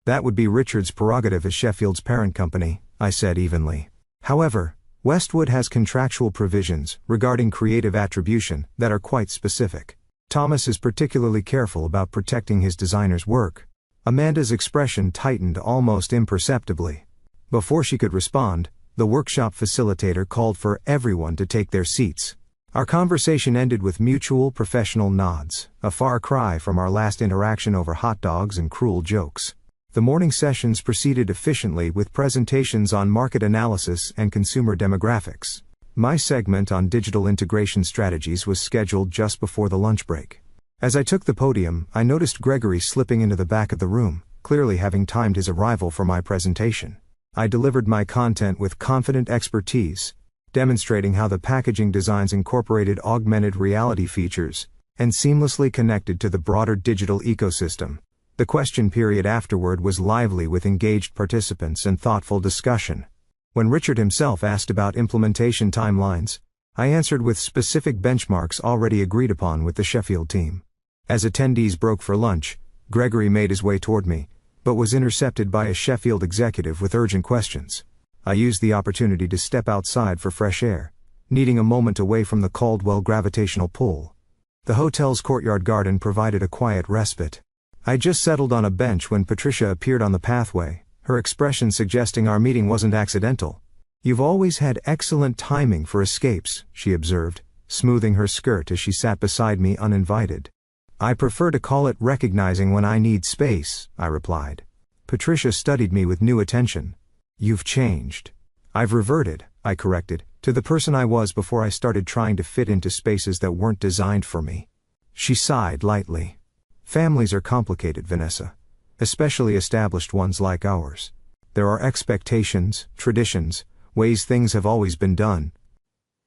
"That would be Richard's prerogative as Sheffield's parent company," I said evenly. "However, Westwood has contractual provisions regarding creative attribution that are quite specific. Thomas is particularly careful about protecting his designer's work." Amanda's expression tightened almost imperceptibly. Before she could respond, the workshop facilitator called for everyone to take their seats. Our conversation ended with mutual professional nods, a far cry from our last interaction over hot dogs and cruel jokes. The morning sessions proceeded efficiently with presentations on market analysis and consumer demographics. My segment on digital integration strategies was scheduled just before the lunch break. As I took the podium, I noticed Gregory slipping into the back of the room, clearly having timed his arrival for my presentation. I delivered my content with confident expertise, demonstrating how the packaging designs incorporated augmented reality features and seamlessly connected to the broader digital ecosystem. The question period afterward was lively with engaged participants and thoughtful discussion. When Richard himself asked about implementation timelines, I answered with specific benchmarks already agreed upon with the Sheffield team. As attendees broke for lunch, Gregory made his way toward me, but was intercepted by a Sheffield executive with urgent questions. I used the opportunity to step outside for fresh air, needing a moment away from the Caldwell gravitational pull. The hotel's courtyard garden provided a quiet respite. I just settled on a bench when Patricia appeared on the pathway, her expression suggesting our meeting wasn't accidental. "You've always had excellent timing for escapes," she observed, smoothing her skirt as she sat beside me uninvited. "I prefer to call it recognizing when I need space," I replied. Patricia studied me with new attention. You've changed. I've reverted, I corrected, to the person I was before I started trying to fit into spaces that weren't designed for me. She sighed lightly. Families are complicated, Vanessa. Especially established ones like ours. There are expectations, traditions, ways things have always been done.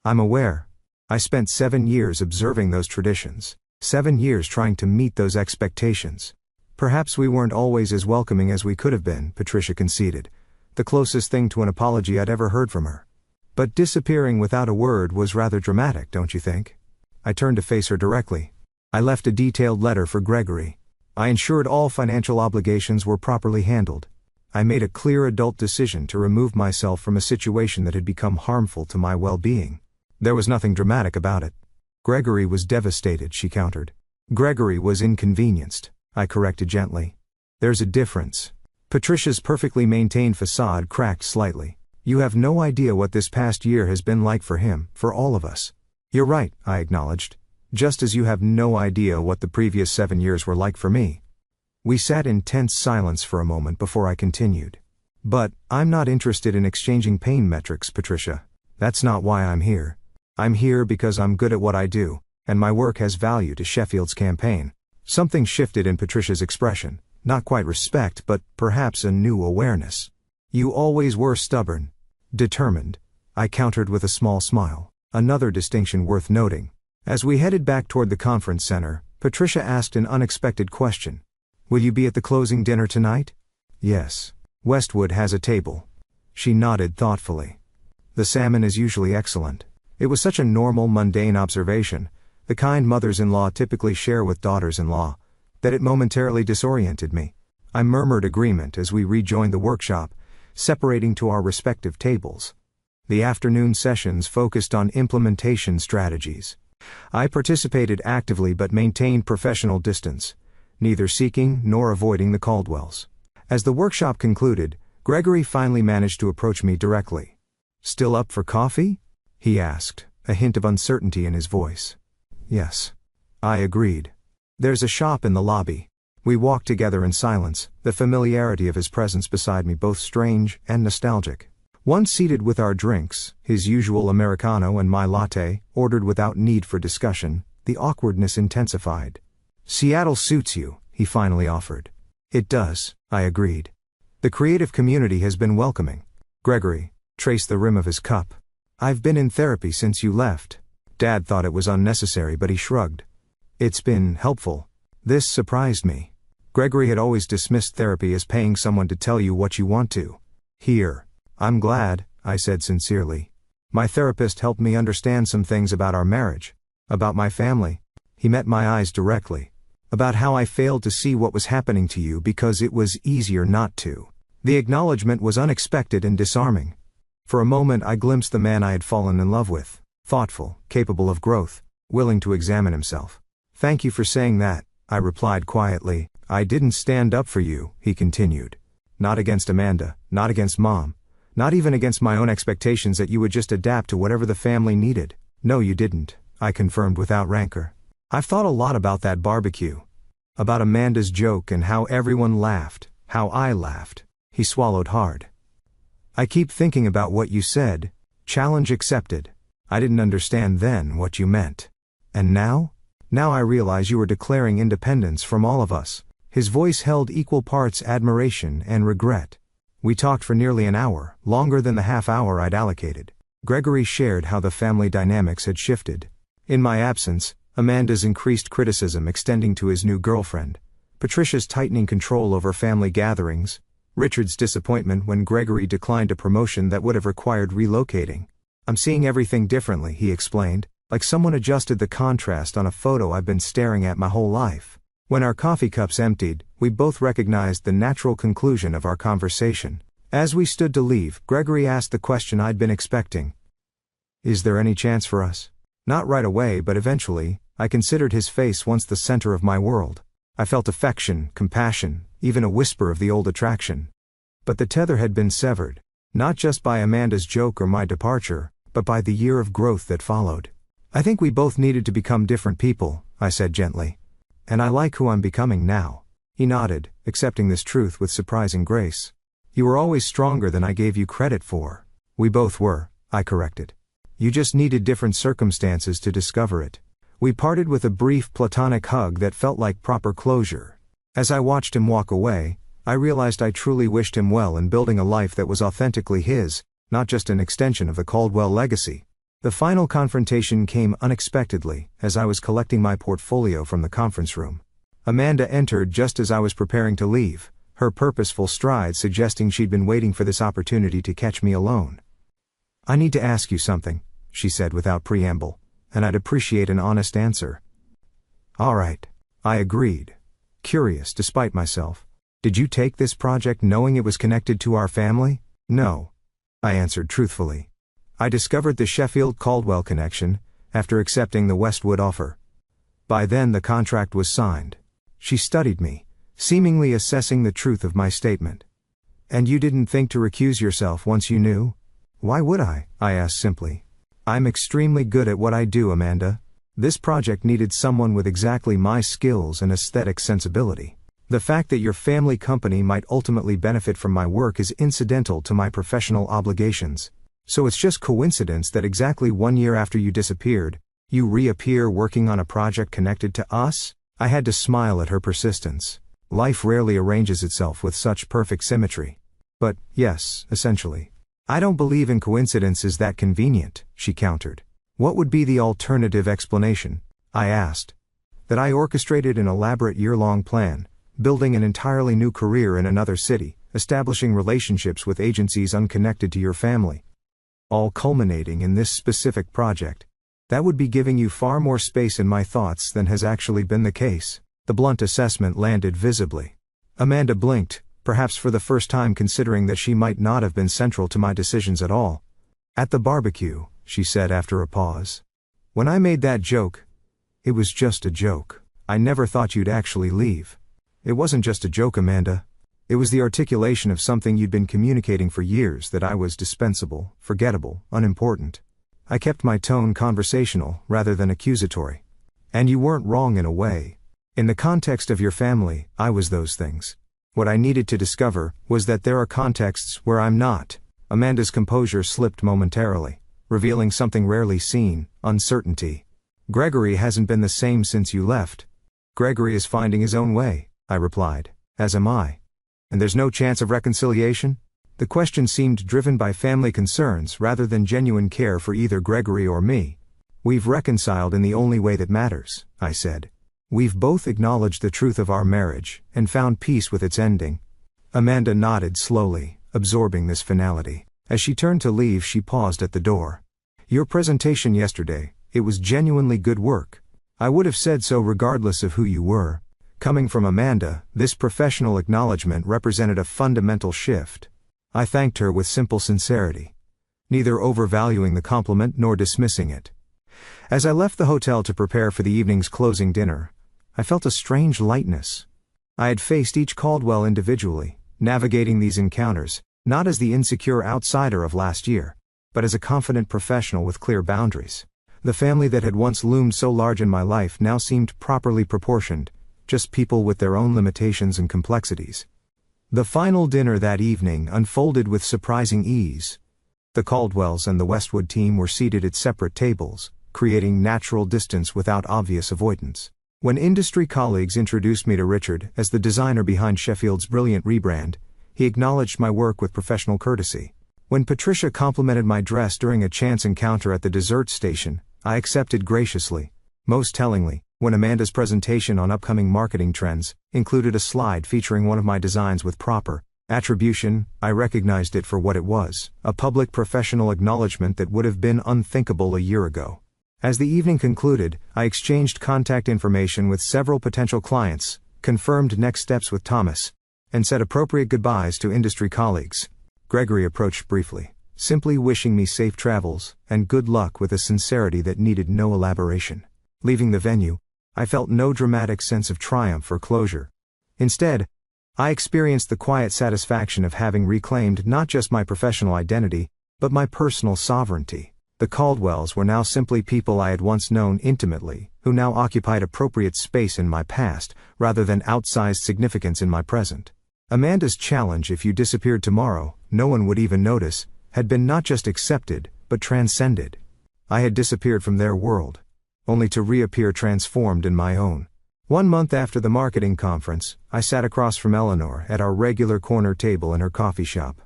I'm aware. I spent 7 years observing those traditions. 7 years trying to meet those expectations. Perhaps we weren't always as welcoming as we could have been, Patricia conceded, the closest thing to an apology I'd ever heard from her. But disappearing without a word was rather dramatic, don't you think? I turned to face her directly. I left a detailed letter for Gregory. I ensured all financial obligations were properly handled. I made a clear adult decision to remove myself from a situation that had become harmful to my well-being. There was nothing dramatic about it. Gregory was devastated, she countered. Gregory was inconvenienced, I corrected gently. There's a difference. Patricia's perfectly maintained facade cracked slightly. You have no idea what this past year has been like for him, for all of us. You're right, I acknowledged. Just as you have no idea what the previous 7 years were like for me. We sat in tense silence for a moment before I continued. But, I'm not interested in exchanging pain metrics, Patricia. That's not why I'm here. I'm here because I'm good at what I do, and my work has value to Sheffield's campaign. Something shifted in Patricia's expression, not quite respect but perhaps a new awareness. You always were stubborn. Determined. I countered with a small smile. Another distinction worth noting. As we headed back toward the conference center, Patricia asked an unexpected question. Will you be at the closing dinner tonight? Yes. Westwood has a table. She nodded thoughtfully. The salmon is usually excellent. It was such a normal, mundane observation, the kind mothers-in-law typically share with daughters-in-law, that it momentarily disoriented me. I murmured agreement as we rejoined the workshop, separating to our respective tables. The afternoon sessions focused on implementation strategies. I participated actively but maintained professional distance, neither seeking nor avoiding the Caldwells. As the workshop concluded, Gregory finally managed to approach me directly. Still up for coffee? He asked, a hint of uncertainty in his voice. Yes. I agreed. There's a shop in the lobby. We walked together in silence, the familiarity of his presence beside me both strange and nostalgic. Once seated with our drinks, his usual Americano and my latte, ordered without need for discussion, the awkwardness intensified. Seattle suits you, he finally offered. It does, I agreed. The creative community has been welcoming. Gregory traced the rim of his cup. I've been in therapy since you left. Dad thought it was unnecessary but he shrugged. It's been helpful. This surprised me. Gregory had always dismissed therapy as paying someone to tell you what you want to hear. I'm glad, I said sincerely. My therapist helped me understand some things about our marriage, about my family. He met my eyes directly. About how I failed to see what was happening to you because it was easier not to. The acknowledgement was unexpected and disarming. For a moment I glimpsed the man I had fallen in love with, thoughtful, capable of growth, willing to examine himself. Thank you for saying that, I replied quietly. I didn't stand up for you, he continued. Not against Amanda, not against Mom. Not even against my own expectations that you would just adapt to whatever the family needed. No, you didn't, I confirmed without rancor. I've thought a lot about that barbecue. About Amanda's joke and how everyone laughed, how I laughed. He swallowed hard. I keep thinking about what you said. Challenge accepted. I didn't understand then what you meant. And now? Now I realize you were declaring independence from all of us. His voice held equal parts admiration and regret. We talked for nearly an hour, longer than the half hour I'd allocated. Gregory shared how the family dynamics had shifted. In my absence, Amanda's increased criticism extending to his new girlfriend. Patricia's tightening control over family gatherings. Richard's disappointment when Gregory declined a promotion that would have required relocating. I'm seeing everything differently, he explained, like someone adjusted the contrast on a photo I've been staring at my whole life. When our coffee cups emptied, we both recognized the natural conclusion of our conversation. As we stood to leave, Gregory asked the question I'd been expecting. Is there any chance for us? Not right away, but eventually. I considered his face once the center of my world. I felt affection, compassion, even a whisper of the old attraction. But the tether had been severed, not just by Amanda's joke or my departure, but by the year of growth that followed. I think we both needed to become different people, I said gently. And I like who I'm becoming now. He nodded, accepting this truth with surprising grace. You were always stronger than I gave you credit for. We both were, I corrected. You just needed different circumstances to discover it. We parted with a brief platonic hug that felt like proper closure. As I watched him walk away, I realized I truly wished him well in building a life that was authentically his, not just an extension of the Caldwell legacy. The final confrontation came unexpectedly, as I was collecting my portfolio from the conference room. Amanda entered just as I was preparing to leave, her purposeful stride suggesting she'd been waiting for this opportunity to catch me alone. I need to ask you something, she said without preamble, and I'd appreciate an honest answer. All right, I agreed, curious despite myself. Did you take this project knowing it was connected to our family? No, I answered truthfully. I discovered the Sheffield-Caldwell connection after accepting the Westwood offer. By then the contract was signed. She studied me, seemingly assessing the truth of my statement. And you didn't think to recuse yourself once you knew? Why would I asked simply. I'm extremely good at what I do, Amanda. This project needed someone with exactly my skills and aesthetic sensibility. The fact that your family company might ultimately benefit from my work is incidental to my professional obligations. So it's just coincidence that exactly 1 year after you disappeared, you reappear working on a project connected to us? I had to smile at her persistence. Life rarely arranges itself with such perfect symmetry. But, yes, essentially. I don't believe in coincidences that convenient, she countered. What would be the alternative explanation? I asked. That I orchestrated an elaborate year-long plan, building an entirely new career in another city, establishing relationships with agencies unconnected to your family. All culminating in this specific project. That would be giving you far more space in my thoughts than has actually been the case. The blunt assessment landed visibly. Amanda blinked, perhaps for the first time considering that she might not have been central to my decisions at all. At the barbecue, she said after a pause. When I made that joke, it was just a joke. I never thought you'd actually leave. It wasn't just a joke, Amanda. It was the articulation of something you'd been communicating for years, that I was dispensable, forgettable, unimportant. I kept my tone conversational rather than accusatory. And you weren't wrong in a way. In the context of your family, I was those things. What I needed to discover was that there are contexts where I'm not. Amanda's composure slipped momentarily, revealing something rarely seen: uncertainty. Gregory hasn't been the same since you left. Gregory is finding his own way, I replied. As am I. And there's no chance of reconciliation? The question seemed driven by family concerns rather than genuine care for either Gregory or me. We've reconciled in the only way that matters, I said. We've both acknowledged the truth of our marriage, and found peace with its ending. Amanda nodded slowly, absorbing this finality. As she turned to leave, she paused at the door. Your presentation yesterday, it was genuinely good work. I would have said so regardless of who you were. Coming from Amanda, this professional acknowledgement represented a fundamental shift. I thanked her with simple sincerity, neither overvaluing the compliment nor dismissing it. As I left the hotel to prepare for the evening's closing dinner, I felt a strange lightness. I had faced each Caldwell individually, navigating these encounters, not as the insecure outsider of last year, but as a confident professional with clear boundaries. The family that had once loomed so large in my life now seemed properly proportioned, just people with their own limitations and complexities. The final dinner that evening unfolded with surprising ease. The Caldwells and the Westwood team were seated at separate tables, creating natural distance without obvious avoidance. When industry colleagues introduced me to Richard as the designer behind Sheffield's brilliant rebrand, he acknowledged my work with professional courtesy. When Patricia complimented my dress during a chance encounter at the dessert station, I accepted graciously. Most tellingly, when Amanda's presentation on upcoming marketing trends included a slide featuring one of my designs with proper attribution, I recognized it for what it was: a public professional acknowledgement that would have been unthinkable a year ago. As the evening concluded, I exchanged contact information with several potential clients, confirmed next steps with Thomas, and said appropriate goodbyes to industry colleagues. Gregory approached briefly, simply wishing me safe travels and good luck with a sincerity that needed no elaboration. Leaving the venue, I felt no dramatic sense of triumph or closure. Instead, I experienced the quiet satisfaction of having reclaimed not just my professional identity, but my personal sovereignty. The Caldwells were now simply people I had once known intimately, who now occupied appropriate space in my past, rather than outsized significance in my present. Amanda's challenge, if you disappeared tomorrow, no one would even notice, had been not just accepted, but transcended. I had disappeared from their world, only to reappear transformed in my own. 1 month after the marketing conference, I sat across from Eleanor at our regular corner table in her coffee shop.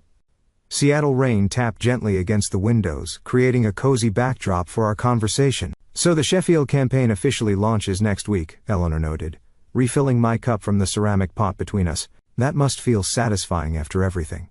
Seattle rain tapped gently against the windows, creating a cozy backdrop for our conversation. "So the Sheffield campaign officially launches next week," Eleanor noted, refilling my cup from the ceramic pot between us. "That must feel satisfying after everything."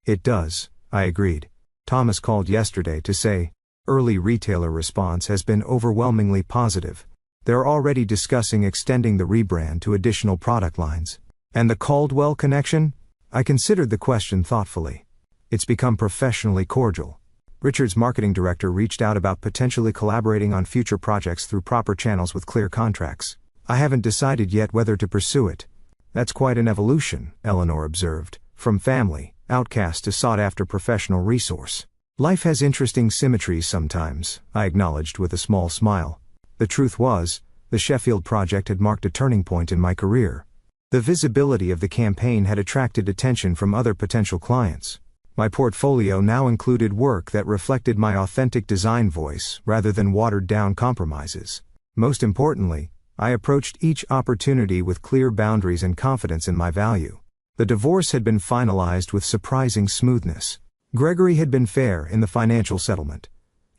"It does," I agreed. "Thomas called yesterday to say, early retailer response has been overwhelmingly positive. They're already discussing extending the rebrand to additional product lines." "And the Caldwell connection?" I considered the question thoughtfully. "It's become professionally cordial. Richard's marketing director reached out about potentially collaborating on future projects through proper channels with clear contracts. I haven't decided yet whether to pursue it." "That's quite an evolution," Eleanor observed, "from family, outcast to sought-after professional resource." "Life has interesting symmetries sometimes," I acknowledged with a small smile. The truth was, the Sheffield project had marked a turning point in my career. The visibility of the campaign had attracted attention from other potential clients. My portfolio now included work that reflected my authentic design voice rather than watered-down compromises. Most importantly, I approached each opportunity with clear boundaries and confidence in my value. The divorce had been finalized with surprising smoothness. Gregory had been fair in the financial settlement,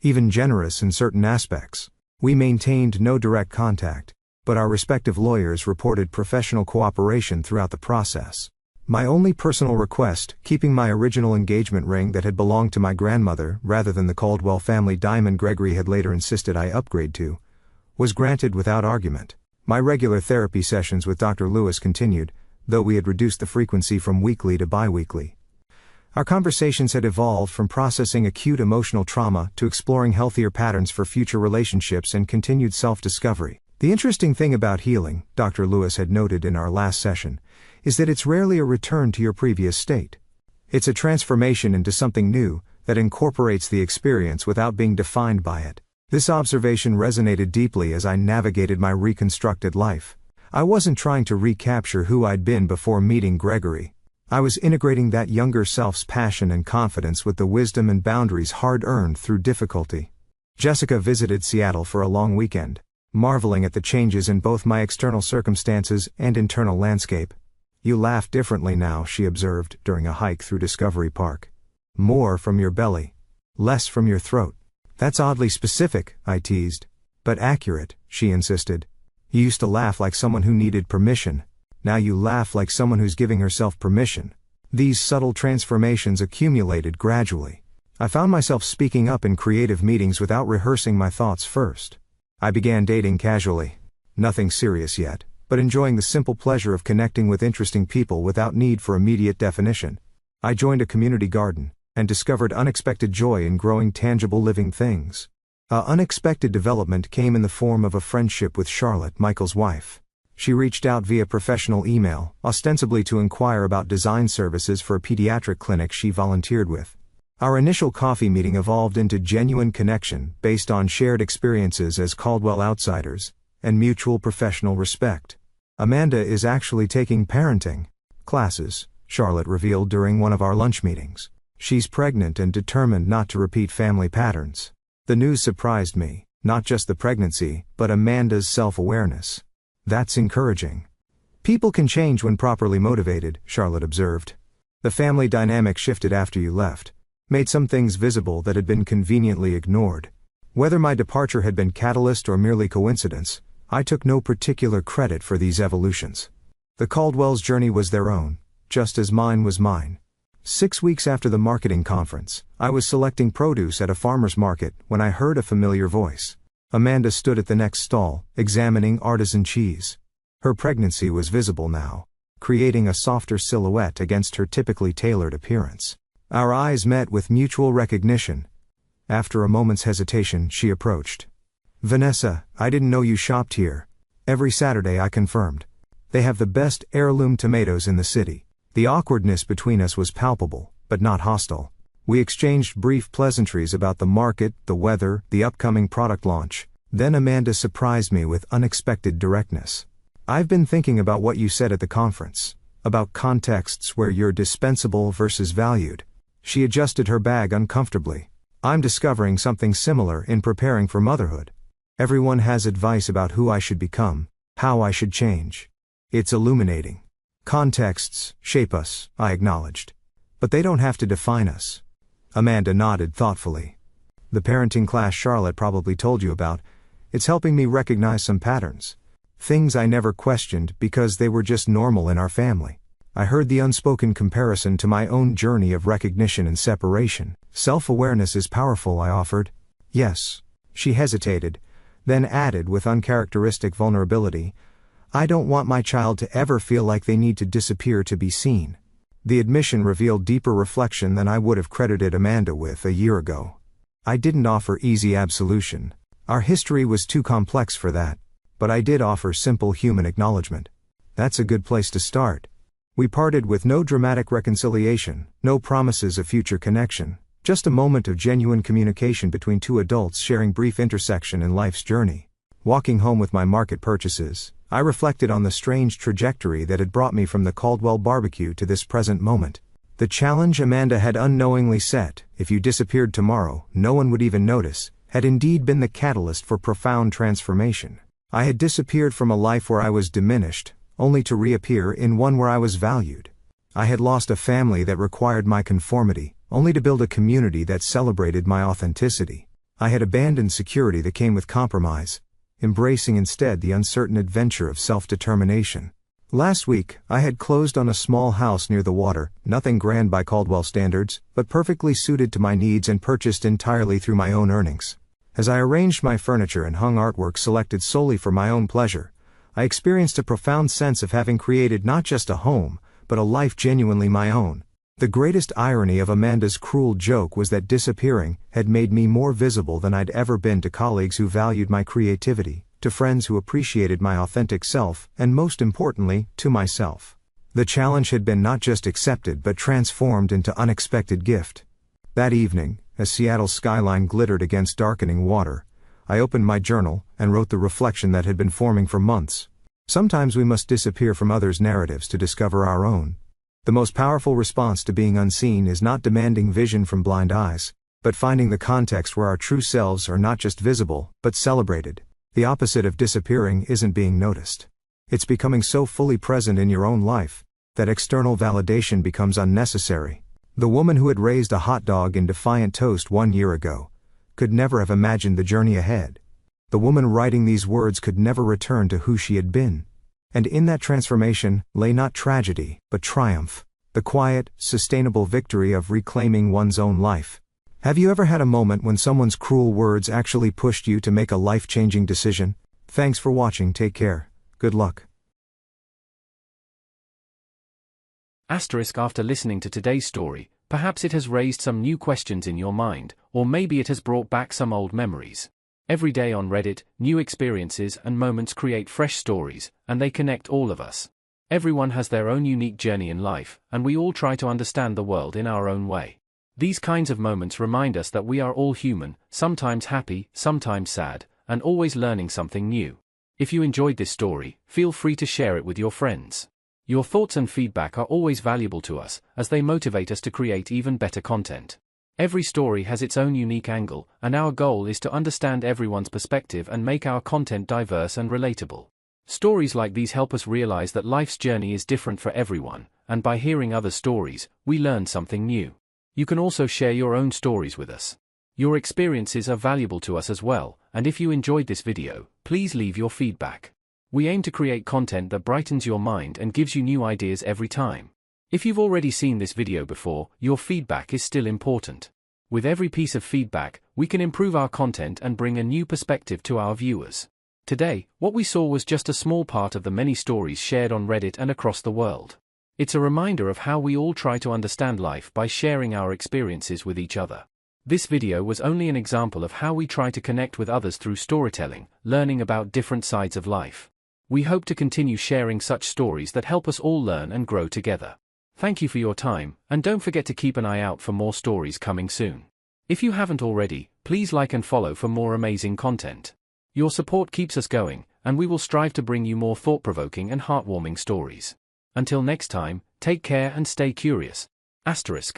even generous in certain aspects. We maintained no direct contact, but our respective lawyers reported professional cooperation throughout the process. My only personal request, keeping my original engagement ring that had belonged to my grandmother rather than the Caldwell family diamond Gregory had later insisted I upgrade to, was granted without argument. My regular therapy sessions with Dr. Lewis continued, though we had reduced the frequency from weekly to bi-weekly. Our conversations had evolved from processing acute emotional trauma to exploring healthier patterns for future relationships and continued self-discovery. "The interesting thing about healing," Dr. Lewis had noted in our last session, "is that it's rarely a return to your previous state. It's a transformation into something new that incorporates the experience without being defined by it." This observation resonated deeply as I navigated my reconstructed life. I wasn't trying to recapture who I'd been before meeting Gregory. I was integrating that younger self's passion and confidence with the wisdom and boundaries hard-earned through difficulty. Jessica visited Seattle for a long weekend, marveling at the changes in both my external circumstances and internal landscape. "You laugh differently now," she observed during a hike through Discovery Park. "More from your belly. Less from your throat." "That's oddly specific," I teased. "But accurate," she insisted. "You used to laugh like someone who needed permission. Now you laugh like someone who's giving herself permission." These subtle transformations accumulated gradually. I found myself speaking up in creative meetings without rehearsing my thoughts first. I began dating casually. Nothing serious yet, but enjoying the simple pleasure of connecting with interesting people without need for immediate definition. I joined a community garden, and discovered unexpected joy in growing tangible living things. An unexpected development came in the form of a friendship with Charlotte, Michael's wife. She reached out via professional email, ostensibly to inquire about design services for a pediatric clinic she volunteered with. Our initial coffee meeting evolved into genuine connection based on shared experiences as Caldwell outsiders, and mutual professional respect. "Amanda is actually taking parenting classes," Charlotte revealed during one of our lunch meetings. "She's pregnant and determined not to repeat family patterns." The news surprised me, not just the pregnancy, but Amanda's self-awareness. "That's encouraging. People can change when properly motivated," Charlotte observed. "The family dynamic shifted after you left, made some things visible that had been conveniently ignored. Whether my departure had been catalyst or merely coincidence, I took no particular credit for these evolutions. The Caldwell's journey was their own, just as mine was mine. 6 weeks after the marketing conference, I was selecting produce at a farmer's market when I heard a familiar voice. Amanda stood at the next stall, examining artisan cheese. Her pregnancy was visible now, creating a softer silhouette against her typically tailored appearance. Our eyes met with mutual recognition. After a moment's hesitation, she approached. "Vanessa, I didn't know you shopped here." "Every Saturday," I confirmed. "They have the best heirloom tomatoes in the city." The awkwardness between us was palpable, but not hostile. We exchanged brief pleasantries about the market, the weather, the upcoming product launch. Then Amanda surprised me with unexpected directness. "I've been thinking about what you said at the conference, about contexts where you're dispensable versus valued." She adjusted her bag uncomfortably. "I'm discovering something similar in preparing for motherhood. Everyone has advice about who I should become, how I should change. It's illuminating. Contexts shape us," I acknowledged. "But they don't have to define us." Amanda nodded thoughtfully. "The parenting class Charlotte probably told you about, it's helping me recognize some patterns. Things I never questioned because they were just normal in our family." I heard the unspoken comparison to my own journey of recognition and separation. "Self-awareness is powerful," I offered. "Yes." She hesitated, then added with uncharacteristic vulnerability, "I don't want my child to ever feel like they need to disappear to be seen." The admission revealed deeper reflection than I would have credited Amanda with a year ago. I didn't offer easy absolution. Our history was too complex for that. But I did offer simple human acknowledgement. That's a good place to start. We parted with no dramatic reconciliation, no promises of future connection, just a moment of genuine communication between two adults sharing brief intersection in life's journey. Walking home with my market purchases, I reflected on the strange trajectory that had brought me from the Caldwell barbecue to this present moment. The challenge Amanda had unknowingly set, "If you disappeared tomorrow, no one would even notice," had indeed been the catalyst for profound transformation. I had disappeared from a life where I was diminished, only to reappear in one where I was valued. I had lost a family that required my conformity, only to build a community that celebrated my authenticity. I had abandoned security that came with compromise, embracing instead the uncertain adventure of self-determination. Last week, I had closed on a small house near the water, nothing grand by Caldwell standards, but perfectly suited to my needs and purchased entirely through my own earnings. As I arranged my furniture and hung artwork selected solely for my own pleasure, I experienced a profound sense of having created not just a home, but a life genuinely my own. The greatest irony of Amanda's cruel joke was that disappearing had made me more visible than I'd ever been to colleagues who valued my creativity, to friends who appreciated my authentic self, and most importantly, to myself. The challenge had been not just accepted but transformed into unexpected gift. That evening, as Seattle's skyline glittered against darkening water, I opened my journal and wrote the reflection that had been forming for months. Sometimes we must disappear from others' narratives to discover our own. The most powerful response to being unseen is not demanding vision from blind eyes, but finding the context where our true selves are not just visible, but celebrated. The opposite of disappearing isn't being noticed. It's becoming so fully present in your own life that external validation becomes unnecessary. The woman who had raised a hot dog in defiant toast 1 year ago could never have imagined the journey ahead. The woman writing these words could never return to who she had been. And in that transformation lay not tragedy, but triumph, the quiet, sustainable victory of reclaiming one's own life. Have you ever had a moment when someone's cruel words actually pushed you to make a life-changing decision? Thanks for watching. Take care. Good luck. Asterisk after listening to today's story, perhaps it has raised some new questions in your mind, or maybe it has brought back some old memories. Every day on Reddit, new experiences and moments create fresh stories, and they connect all of us. Everyone has their own unique journey in life, and we all try to understand the world in our own way. These kinds of moments remind us that we are all human, sometimes happy, sometimes sad, and always learning something new. If you enjoyed this story, feel free to share it with your friends. Your thoughts and feedback are always valuable to us, as they motivate us to create even better content. Every story has its own unique angle, and our goal is to understand everyone's perspective and make our content diverse and relatable. Stories like these help us realize that life's journey is different for everyone, and by hearing other stories, we learn something new. You can also share your own stories with us. Your experiences are valuable to us as well, and if you enjoyed this video, please leave your feedback. We aim to create content that brightens your mind and gives you new ideas every time. If you've already seen this video before, your feedback is still important. With every piece of feedback, we can improve our content and bring a new perspective to our viewers. Today, what we saw was just a small part of the many stories shared on Reddit and across the world. It's a reminder of how we all try to understand life by sharing our experiences with each other. This video was only an example of how we try to connect with others through storytelling, learning about different sides of life. We hope to continue sharing such stories that help us all learn and grow together. Thank you for your time, and don't forget to keep an eye out for more stories coming soon. If you haven't already, please like and follow for more amazing content. Your support keeps us going, and we will strive to bring you more thought-provoking and heartwarming stories. Until next time, take care and stay curious. Asterisk.